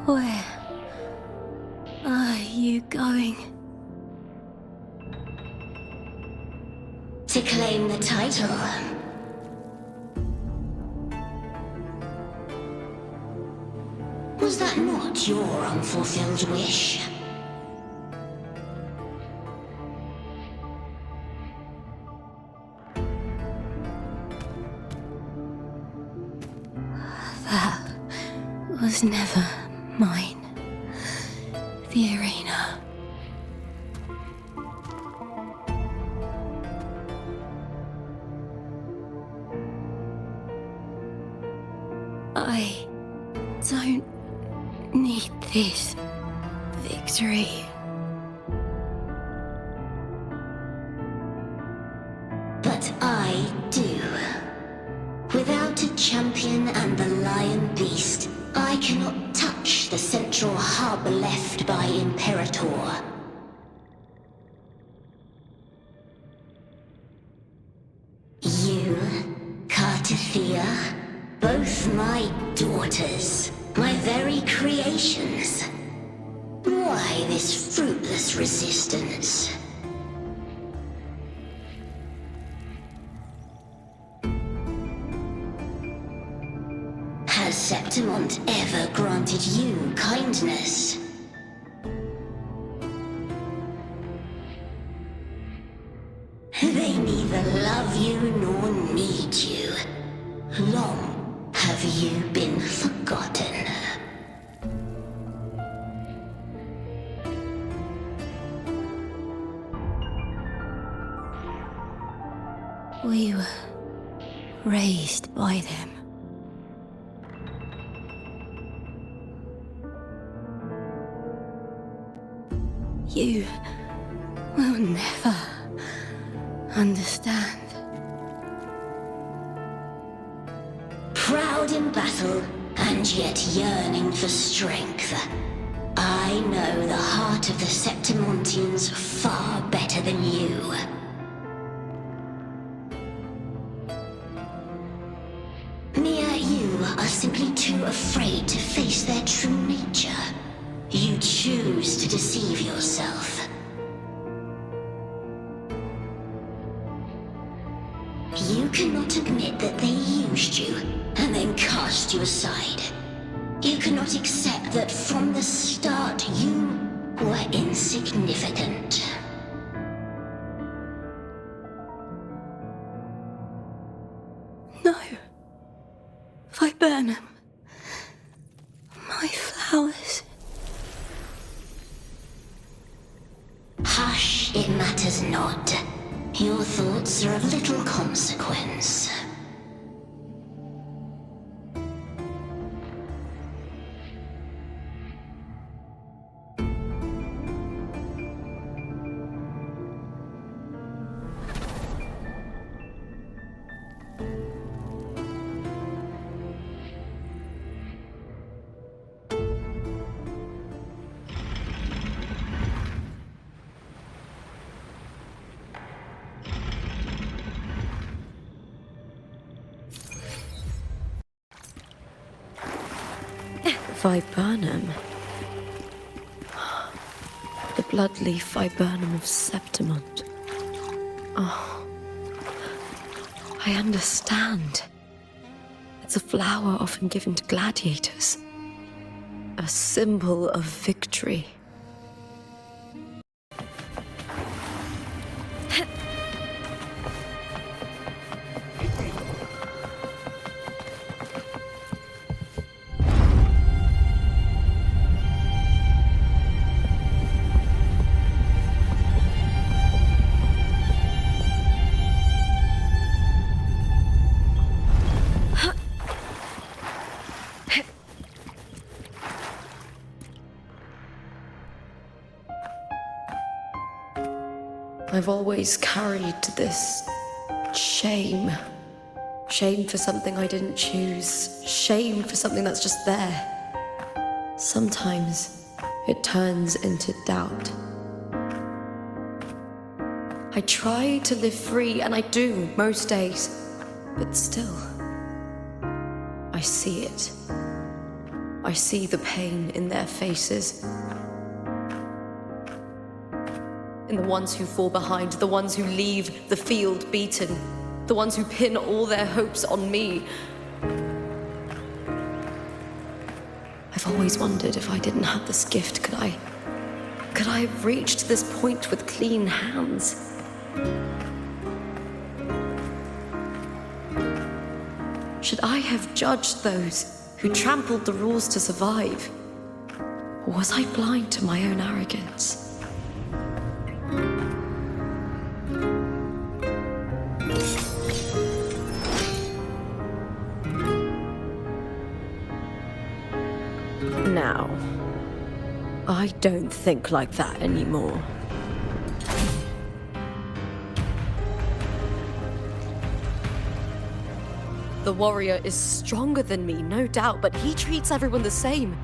Where are you going? To claim the title. Was that not your unfulfilled wish? That was never mine. The arena. I don't need this victory. But champion and the lion beast, I cannot touch the central hub left by Imperator. You, Cartithia, both my daughters, my very creations. Why this fruitless resistance? Has Septimont ever granted you kindness? They neither love you nor need you. Long have you been forgotten. We were raised by them. You will never understand. Proud in battle, and yet yearning for strength. I know the heart of the Septimontians far better than you. Mia, you are simply too afraid to face their true nature. You choose to deceive yourself. You cannot admit that they used you and then cast you aside. You cannot accept that from the start you were insignificant. No. Viburnum. My flowers. Hush, it matters not. Your thoughts are of little consequence. Viburnum. The bloodleaf viburnum of Septimont. Oh, I understand. It's a flower often given to gladiators. A symbol of victory. I've always carried this shame. Shame for something I didn't choose. Shame for something that's just there. Sometimes it turns into doubt. I try to live free, and I do most days. But still, I see it. I see the pain in their faces. In the ones who fall behind, the ones who leave the field beaten, the ones who pin all their hopes on me. I've always wondered if I didn't have this gift, could I have reached this point with clean hands? Should I have judged those who trampled the rules to survive? Or was I blind to my own arrogance? Now, I don't think like that anymore. The warrior is stronger than me, no doubt, but he treats everyone the same.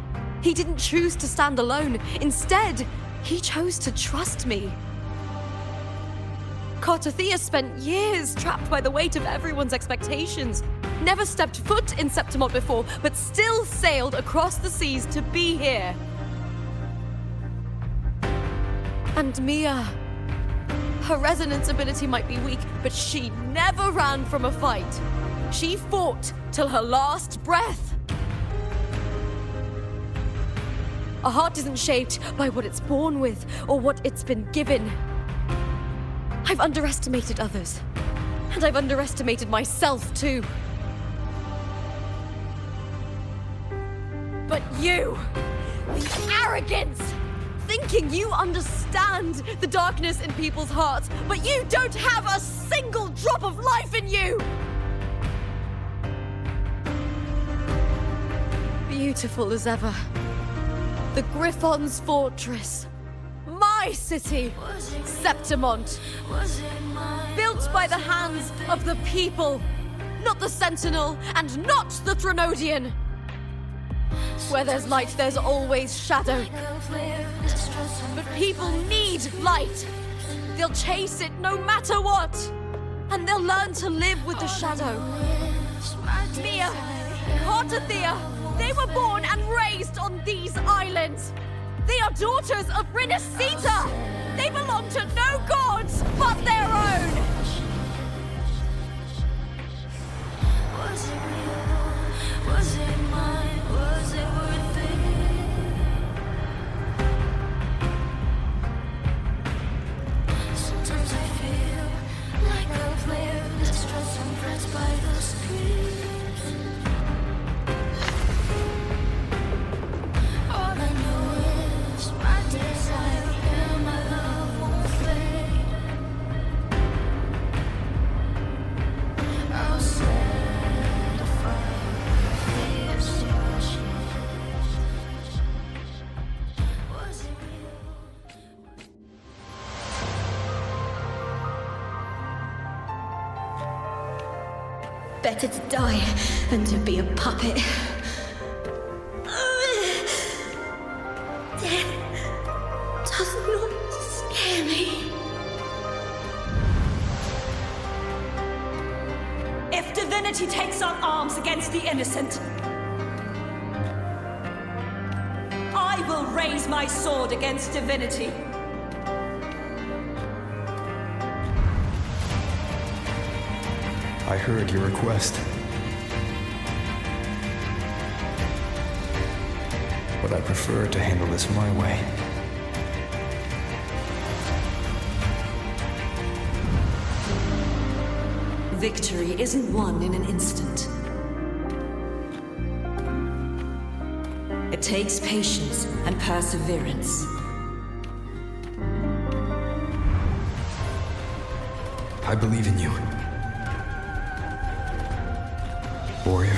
He didn't choose to stand alone. Instead, he chose to trust me. Cartothea spent years trapped by the weight of everyone's expectations. Never stepped foot in Septimont before, but still sailed across the seas to be here. And Mia, her resonance ability might be weak, but she never ran from a fight. She fought till her last breath. A heart isn't shaped by what it's born with or what it's been given. I've underestimated others, and I've underestimated myself too. But you, the arrogance, thinking you understand the darkness in people's hearts, but you don't have a single drop of life in you! Beautiful as ever. The Griffon's fortress. My city, Septimont. Built by the hands of the people. Not the Sentinel, and not the Threnodian. Where there's light, there's always shadow. But people need light. They'll chase it no matter what. And they'll learn to live with the shadow. Mia, Cartothea, they were born and raised on these islands. They are daughters of Rinascita. They belong to no gods but their own. Was it real? Was it mine? Was it worth it? Sometimes I feel like a player distressed and pressed by the screen. All I know is my desire and my love won't fade. I'll set a fire the extinction. Was it real? Better to die than to be a puppet. Death does not scare me. If divinity takes up arms against the innocent, I will raise my sword against divinity. I heard your request. But I prefer to handle this my way. Victory isn't won in an instant. It takes patience and perseverance. I believe in you. Warrior.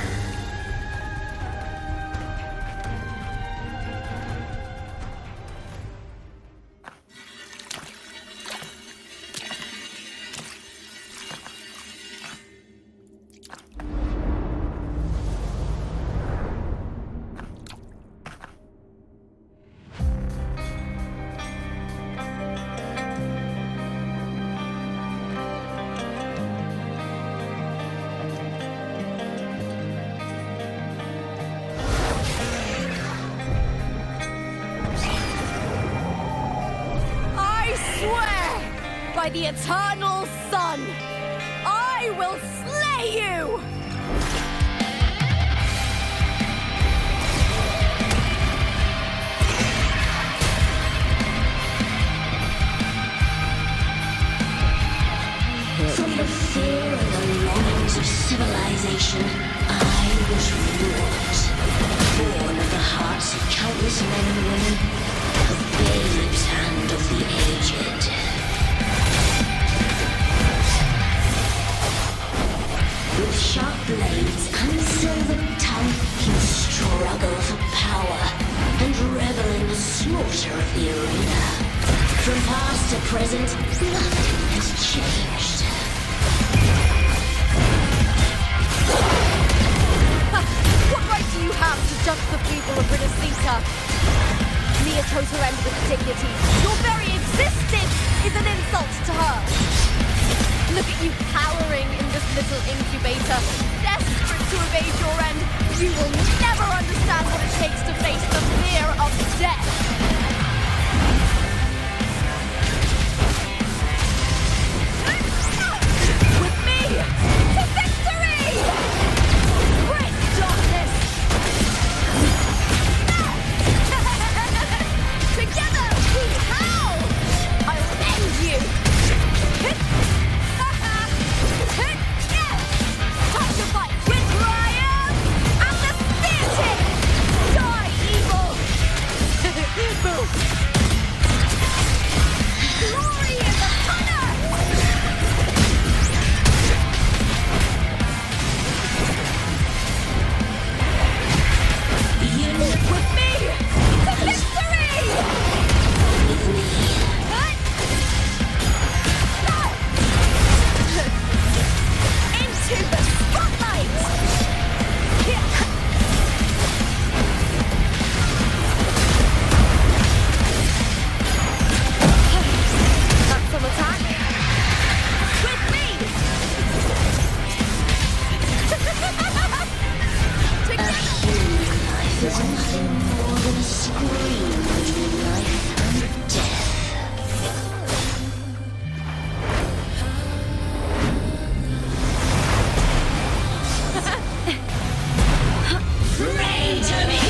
By the eternal sun, I will slay you! From the fear and the longings of civilization, I was wrought. Born of the hearts of countless men and women, of babes and of the aged. With sharp blades and silver tongue, he'll struggle for power and revel in the slaughter of the arena. From past to present, nothing has changed. little incubator, desperate to evade your end. You will never understand what it takes to face the fear of death. With me, to victory! Great darkness! Together, we howl! I'll end you! Time to fight with triumph and the spear tip! Die, evil! Boom! Glory in the thunder! With me, to victory! Into the spotlight! That's some attack. With me! Together! Life is nothing more than a scream between life and death. Pray to me!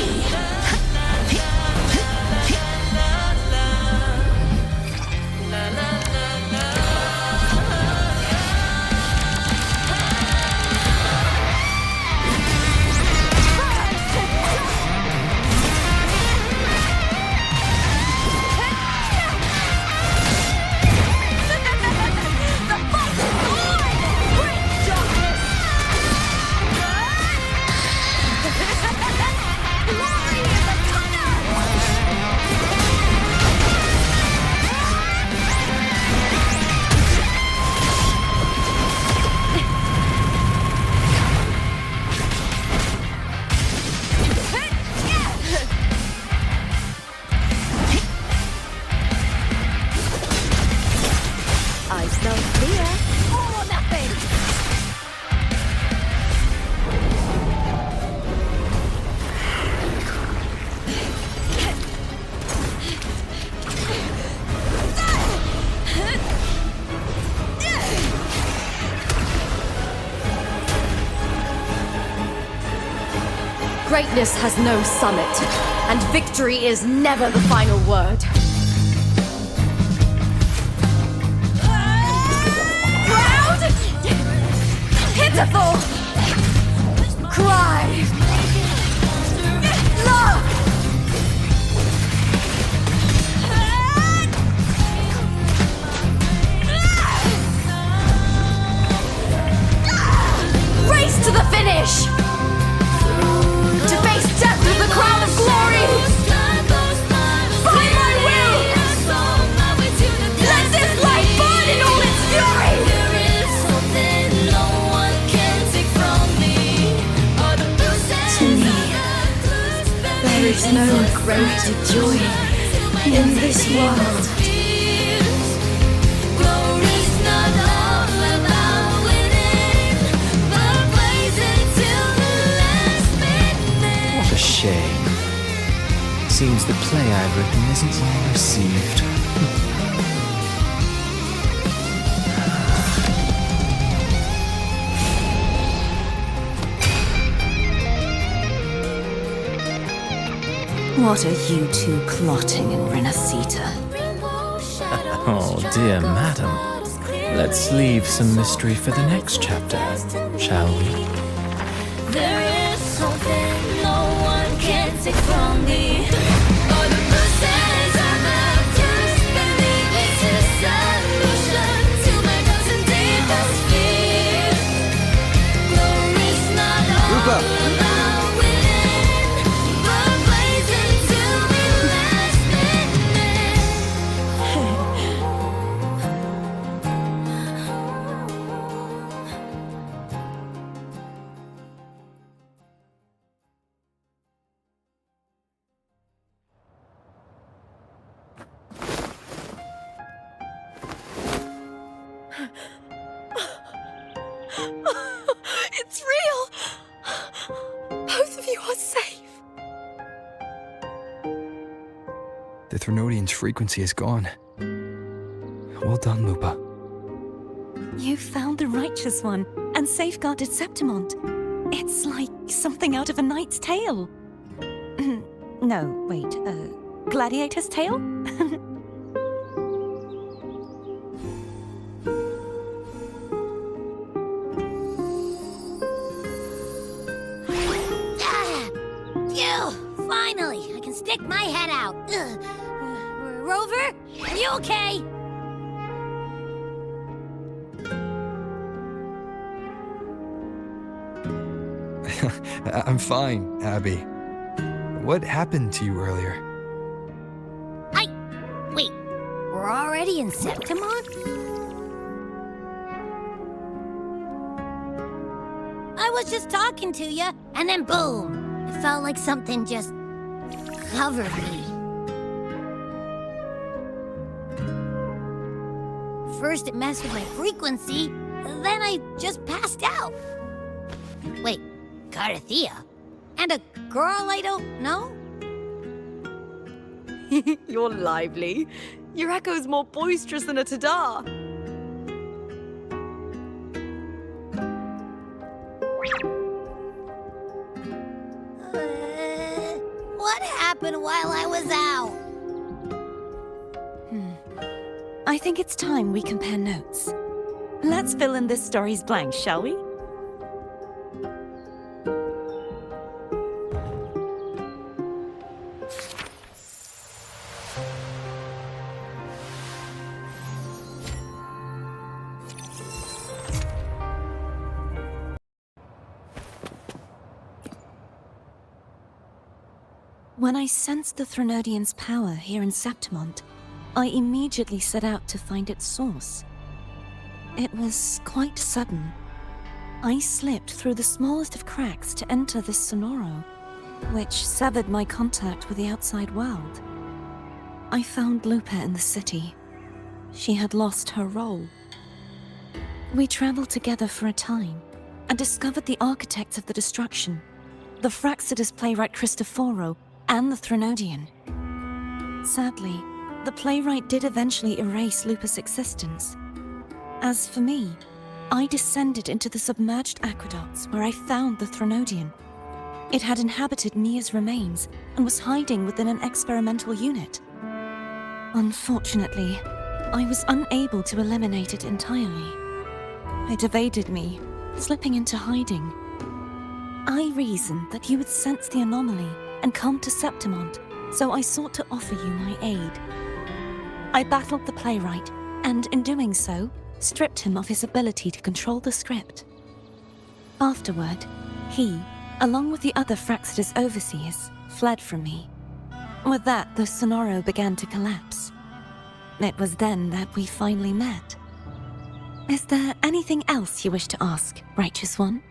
The fight is on! Great darkness! Glory in the thunder! I smell fear or nothing! Greatness has no summit, and victory is never the final word. Proud! Pitiful! Cry! Love! Race to the finish! To face death with the crown of glory! By my will! Let this light burn in all its fury! To me, there is no greater joy in this world. What a shame. Seems the play I've written isn't well received. What are you two plotting in Renacita? Oh, dear madam. Let's leave some mystery for the next chapter, shall we? There is something no one can take from me. All the bruises of the past, believe it's a solution to my doubts and deepest fear. Glory's not all about winning, but blazing till the last minute. The Threnodian's frequency is gone. Well done, Lupa. You found the righteous one and safeguarded Septimont. It's like something out of a knight's tale. No, wait, gladiator's tale? Phew! Finally, I can stick my head out. Rover, are you okay? I'm fine, Abby. What happened to you earlier? Wait, we're already in Septimont? I was just talking to you, and then boom! It felt like something just covered me. First it messed with my frequency, then I just passed out. Wait, Carthea? And a girl I don't know? You're lively. Your echo's more boisterous than a Tadar. What happened while I was out? I think it's time we compare notes. Let's fill in this story's blanks, shall we? When I sensed the Threnodian's power here in Septimont, I immediately set out to find its source. It was quite sudden. I slipped through the smallest of cracks to enter this sonoro, which severed my contact with the outside world. I found Lupa in the city. She had lost her role. We traveled together for a time and discovered the architects of the destruction, the Fraxidus playwright Cristoforo and the Threnodian. Sadly, the playwright did eventually erase Lupa's existence. As for me, I descended into the submerged aqueducts where I found the Threnodian. It had inhabited Mia's remains and was hiding within an experimental unit. Unfortunately, I was unable to eliminate it entirely. It evaded me, slipping into hiding. I reasoned that you would sense the anomaly and come to Septimont, so I sought to offer you my aid. I battled the playwright, and in doing so, stripped him of his ability to control the script. Afterward, he, along with the other Fraxidus overseers, fled from me. With that, the sonoro began to collapse. It was then that we finally met. Is there anything else you wish to ask, Righteous One?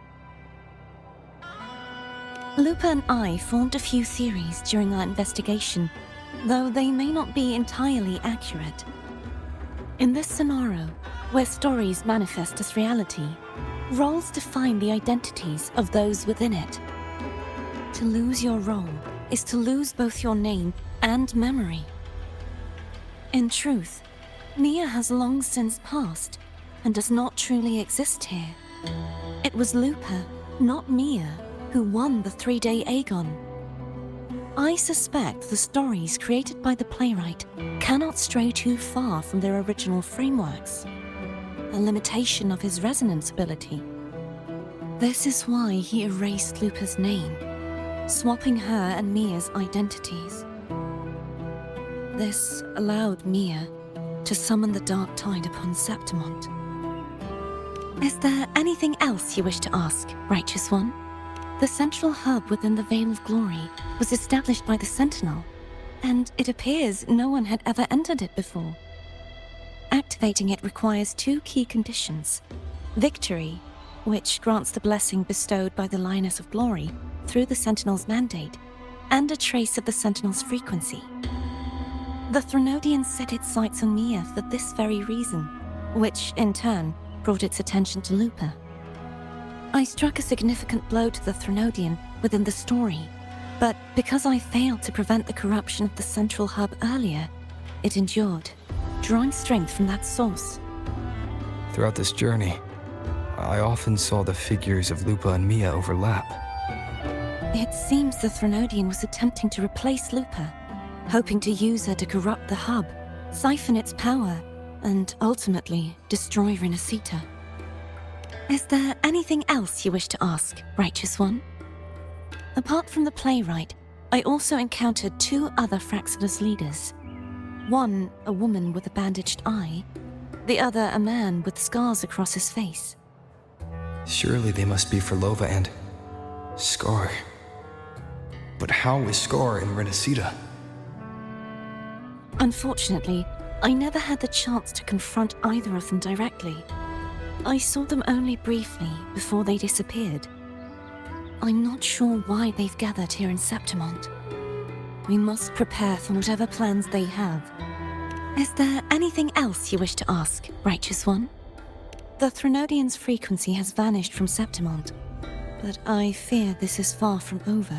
Lupa and I formed a few theories during our investigation, though they may not be entirely accurate. In this sonoro, where stories manifest as reality, roles define the identities of those within it. To lose your role is to lose both your name and memory. In truth, Mia has long since passed and does not truly exist here. It was Lupa, not Mia, who won the 3-day Aegon. I suspect the stories created by the playwright cannot stray too far from their original frameworks, a limitation of his resonance ability. This is why he erased Lupa's name, swapping her and Mia's identities. This allowed Mia to summon the dark tide upon Septimont. Is there anything else you wish to ask, Righteous One? The central hub within the Veil of Glory was established by the Sentinel, and it appears no one had ever entered it before. Activating it requires 2 key conditions: victory, which grants the blessing bestowed by the Lioness of Glory through the Sentinel's mandate, and a trace of the Sentinel's frequency. The Threnodian set its sights on Mia for this very reason, which, in turn, brought its attention to Lupa. I struck a significant blow to the Threnodian within the story, But because I failed to prevent the corruption of the central hub earlier, it endured, drawing strength from that source. Throughout this journey, I often saw the figures of Lupa and Mia overlap. It seems the Threnodian was attempting to replace Lupa, hoping to use her to corrupt the hub, siphon its power, and ultimately destroy Renacita. Is there anything else you wish to ask, Righteous One? Apart from the playwright, I also encountered 2 other Fraxidus leaders. One, a woman with a bandaged eye, the other a man with scars across his face. Surely they must be Forlova and Scar. But how is Scar in Renacita? Unfortunately, I never had the chance to confront either of them directly. I saw them only briefly before they disappeared. I'm not sure why they've gathered here in Septimont. We must prepare for whatever plans they have. Is there anything else you wish to ask, Righteous One? The Threnodian's frequency has vanished from Septimont, but I fear this is far from over.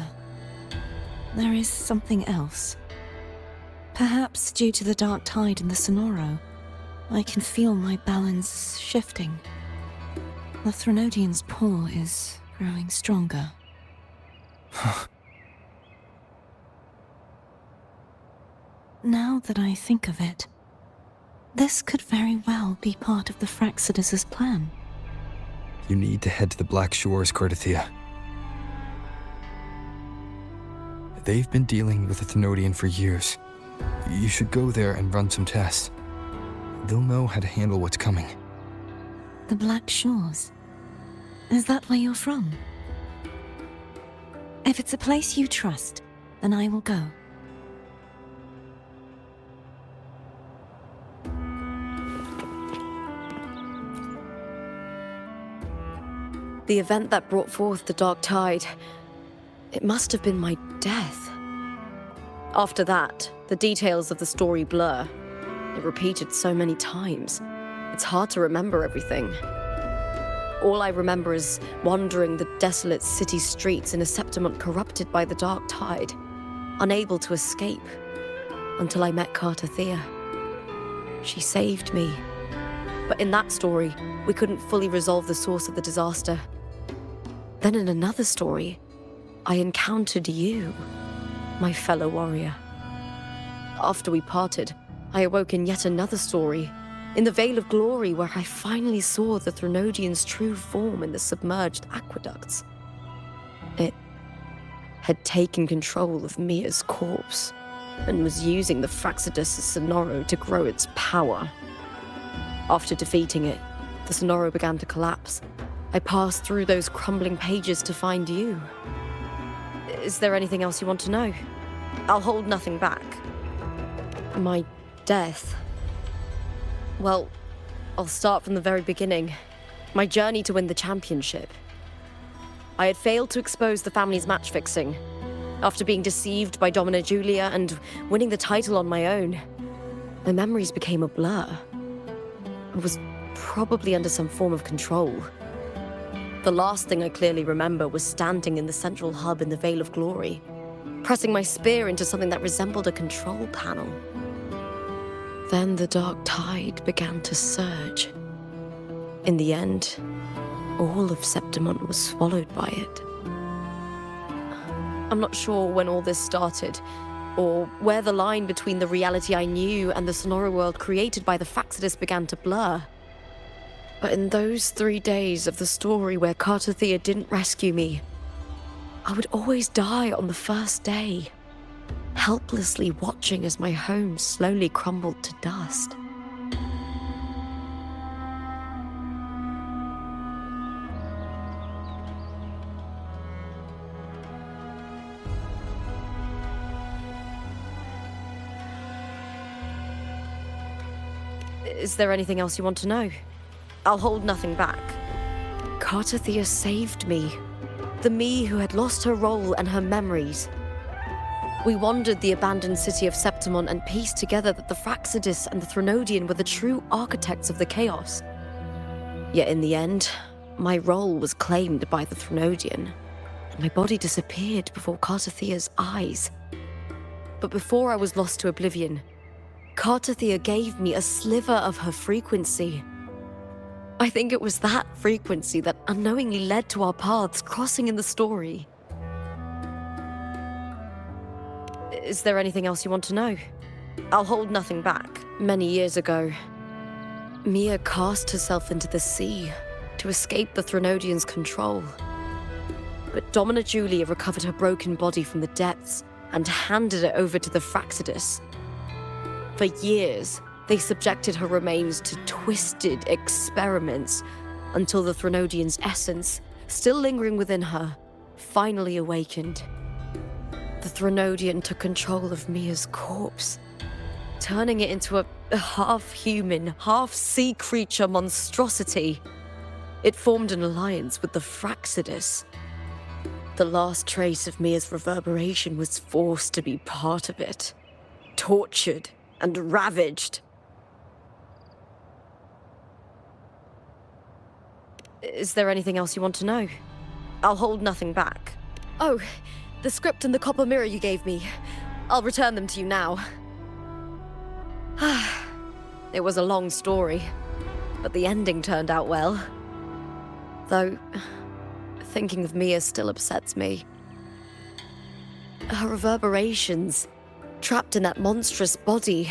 There is something else. Perhaps due to the dark tide in the Sonoro, I can feel my balance shifting. The Threnodian's pull is growing stronger. Now that I think of it, this could very well be part of the Fraxidus' plan. You need to head to the Black Shores, Cordothea. They've been dealing with the Thenodian for years. You should go there and run some tests. They'll know how to handle what's coming. The Black Shores? Is that where you're from? If it's a place you trust, then I will go. The event that brought forth the dark tide, it must have been my death. After that, the details of the story blur. It repeated so many times. It's hard to remember everything. All I remember is wandering the desolate city streets in a Septimont corrupted by the dark tide, unable to escape, until I met Cartothea. She saved me. But in that story, we couldn't fully resolve the source of the disaster. Then in another story, I encountered you, my fellow warrior. After we parted, I awoke in yet another story, in the Vale of Glory, where I finally saw the Threnodian's true form in the submerged aqueducts. It had taken control of Mia's corpse, and was using the Fraxidus' Sonoro to grow its power. After defeating it, the Sonoro began to collapse. I passed through those crumbling pages to find you. Is there anything else you want to know? I'll hold nothing back. My death. Well, I'll start from the very beginning. My journey to win the championship. I had failed to expose the family's match fixing. After being deceived by Domina Julia and winning the title on my own, my memories became a blur. I was probably under some form of control. The last thing I clearly remember was standing in the central hub in the Vale of Glory, pressing my spear into something that resembled a control panel. Then the dark tide began to surge. In the end, all of Septimont was swallowed by it. I'm not sure when all this started, or where the line between the reality I knew and the Sonoro world created by the Fraxidus began to blur. But in those 3 days of the story where Cartothea didn't rescue me, I would always die on the first day, helplessly watching as my home slowly crumbled to dust. Is there anything else you want to know? I'll hold nothing back. Cartothea saved me. The me who had lost her role and her memories. We wandered the abandoned city of Septimont and pieced together that the Fraxidus and the Threnodian were the true architects of the chaos. Yet in the end, my role was claimed by the Threnodian, My body disappeared before Cartathea's eyes. But before I was lost to oblivion, Cartathea gave me a sliver of her frequency. I think it was that frequency that unknowingly led to our paths crossing in the story. Is there anything else you want to know? I'll hold nothing back. Many years ago, Mia cast herself into the sea to escape the Threnodians' control. But Domina Julia recovered her broken body from the depths and handed it over to the Fraxidus. For years, they subjected her remains to twisted experiments until the Threnodian's essence, still lingering within her, finally awakened. The Threnodian took control of Mia's corpse, turning it into a half-human, half-sea creature monstrosity. It formed an alliance with the Fraxidus. The last trace of Mia's reverberation was forced to be part of it, tortured and ravaged. Is there anything else you want to know? I'll hold nothing back. Oh, the script and the copper mirror you gave me. I'll return them to you now. It was a long story, but the ending turned out well. Though, thinking of Mia still upsets me. Her reverberations, trapped in that monstrous body.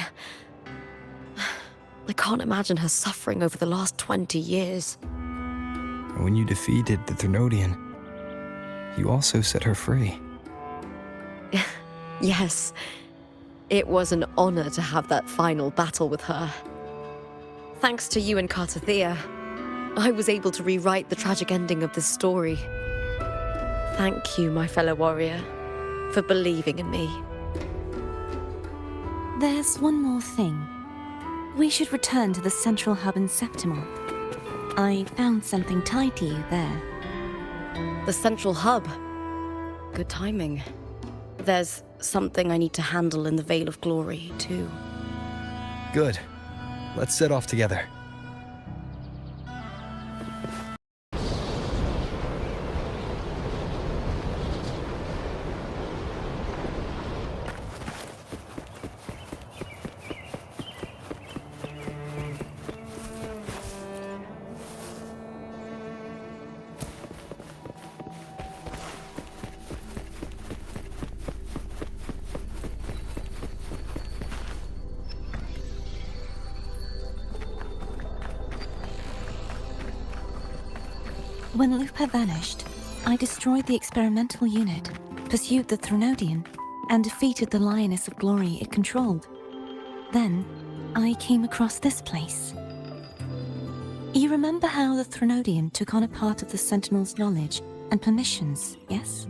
I can't imagine her suffering over the last 20 years. When you defeated the Threnodian, you also set her free. Yes, it was an honor to have that final battle with her. Thanks to you and Cartathea, I was able to rewrite the tragic ending of this story. Thank you, my fellow warrior, for believing in me. There's one more thing. We should return to the central hub in Septimol. I found something tied to you there. The central hub. Good timing. There's something I need to handle in the Veil of Glory, too. Good. Let's set off together. When Lupa vanished, I destroyed the experimental unit, pursued the Threnodian, and defeated the Lioness of Glory it controlled. Then, I came across this place. You remember how the Threnodian took on a part of the Sentinel's knowledge and permissions, yes?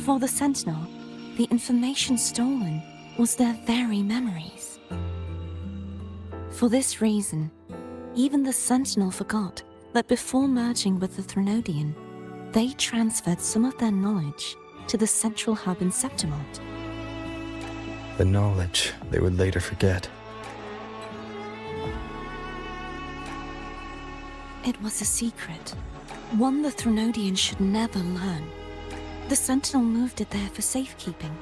For the Sentinel, the information stolen was their very memories. For this reason, even the Sentinel forgot that before merging with the Threnodian, they transferred some of their knowledge to the central hub in Septimont. The knowledge they would later forget. It was a secret, one the Threnodian should never learn. The Sentinel moved it there for safekeeping.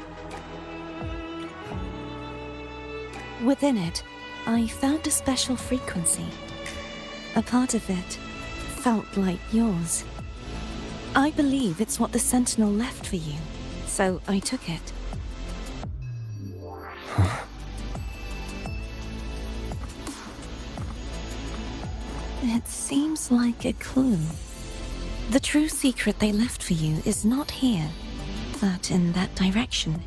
Within it, I found a special frequency. A part of it felt like yours. I believe it's what the Sentinel left for you, so I took it. It seems like a clue. The true secret they left for you is not here, but in that direction.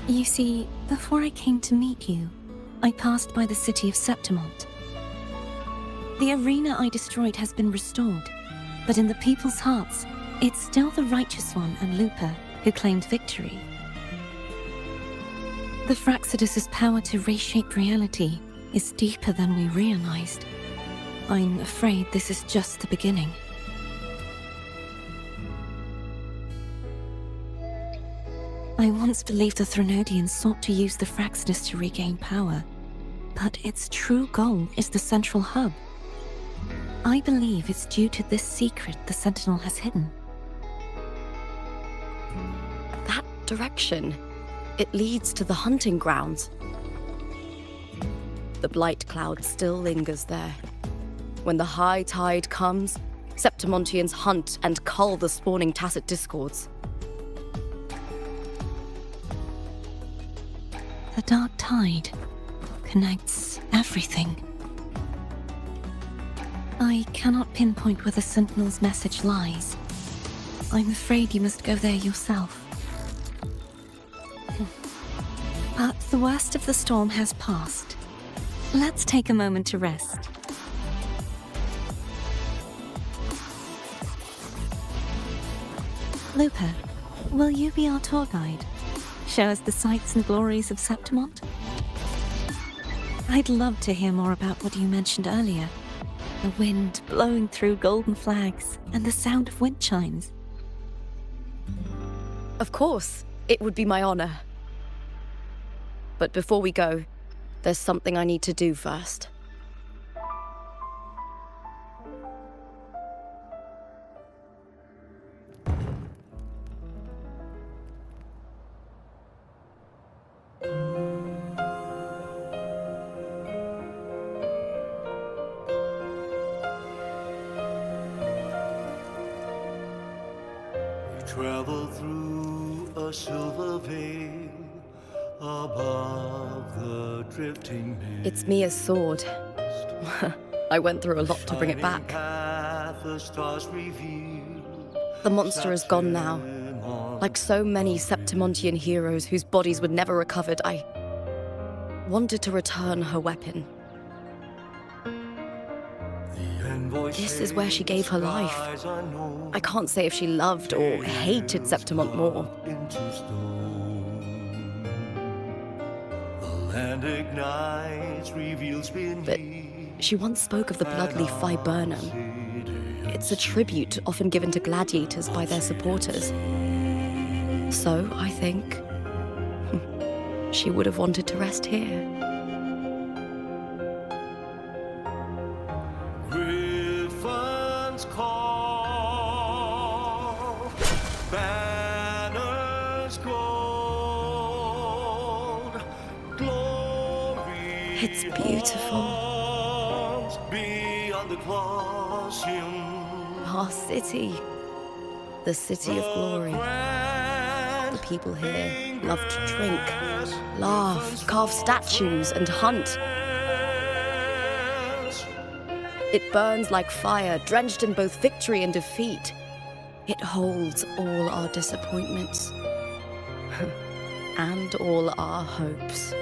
You see, before I came to meet you, I passed by the city of Septimont. The arena I destroyed has been restored, but in the people's hearts, it's still the Righteous One and Lupa who claimed victory. The Fraxidus' power to reshape reality is deeper than we realized. I'm afraid this is just the beginning. I once believed the Threnodians sought to use the Fraxidus to regain power, But its true goal is the central hub. I believe it's due to this secret the Sentinel has hidden. That direction, it leads to the hunting grounds. The blight cloud still lingers there. When the high tide comes, Septimontians hunt and cull the spawning tacit discords. The dark tide connects everything. I cannot pinpoint where the Sentinel's message lies. I'm afraid you must go there yourself. But the worst of the storm has passed. Let's take a moment to rest. Lupa, will you be our tour guide? Show us the sights and glories of Septimont? I'd love to hear more about what you mentioned earlier. The wind blowing through golden flags and the sound of wind chimes. Of course, it would be my honor. But before we go, there's something I need to do first. Travel through a silver veil above the drifting mist. It's Mia's sword. I went through a lot to bring it back. The stars revealed. The monster is gone now. Like so many Septimontian heroes whose bodies were never recovered, I wanted to return her weapon. This is where she gave her life. I can't say if she loved or hated Septimont more. But she once spoke of the bloodleaf viburnum. It's a tribute often given to gladiators by their supporters. So, I think, she would have wanted to rest here. It's beautiful. Our city. The city of glory. The people here love to drink, laugh, carve statues, and hunt. It burns like fire, drenched in both victory and defeat. It holds all our disappointments. And all our hopes.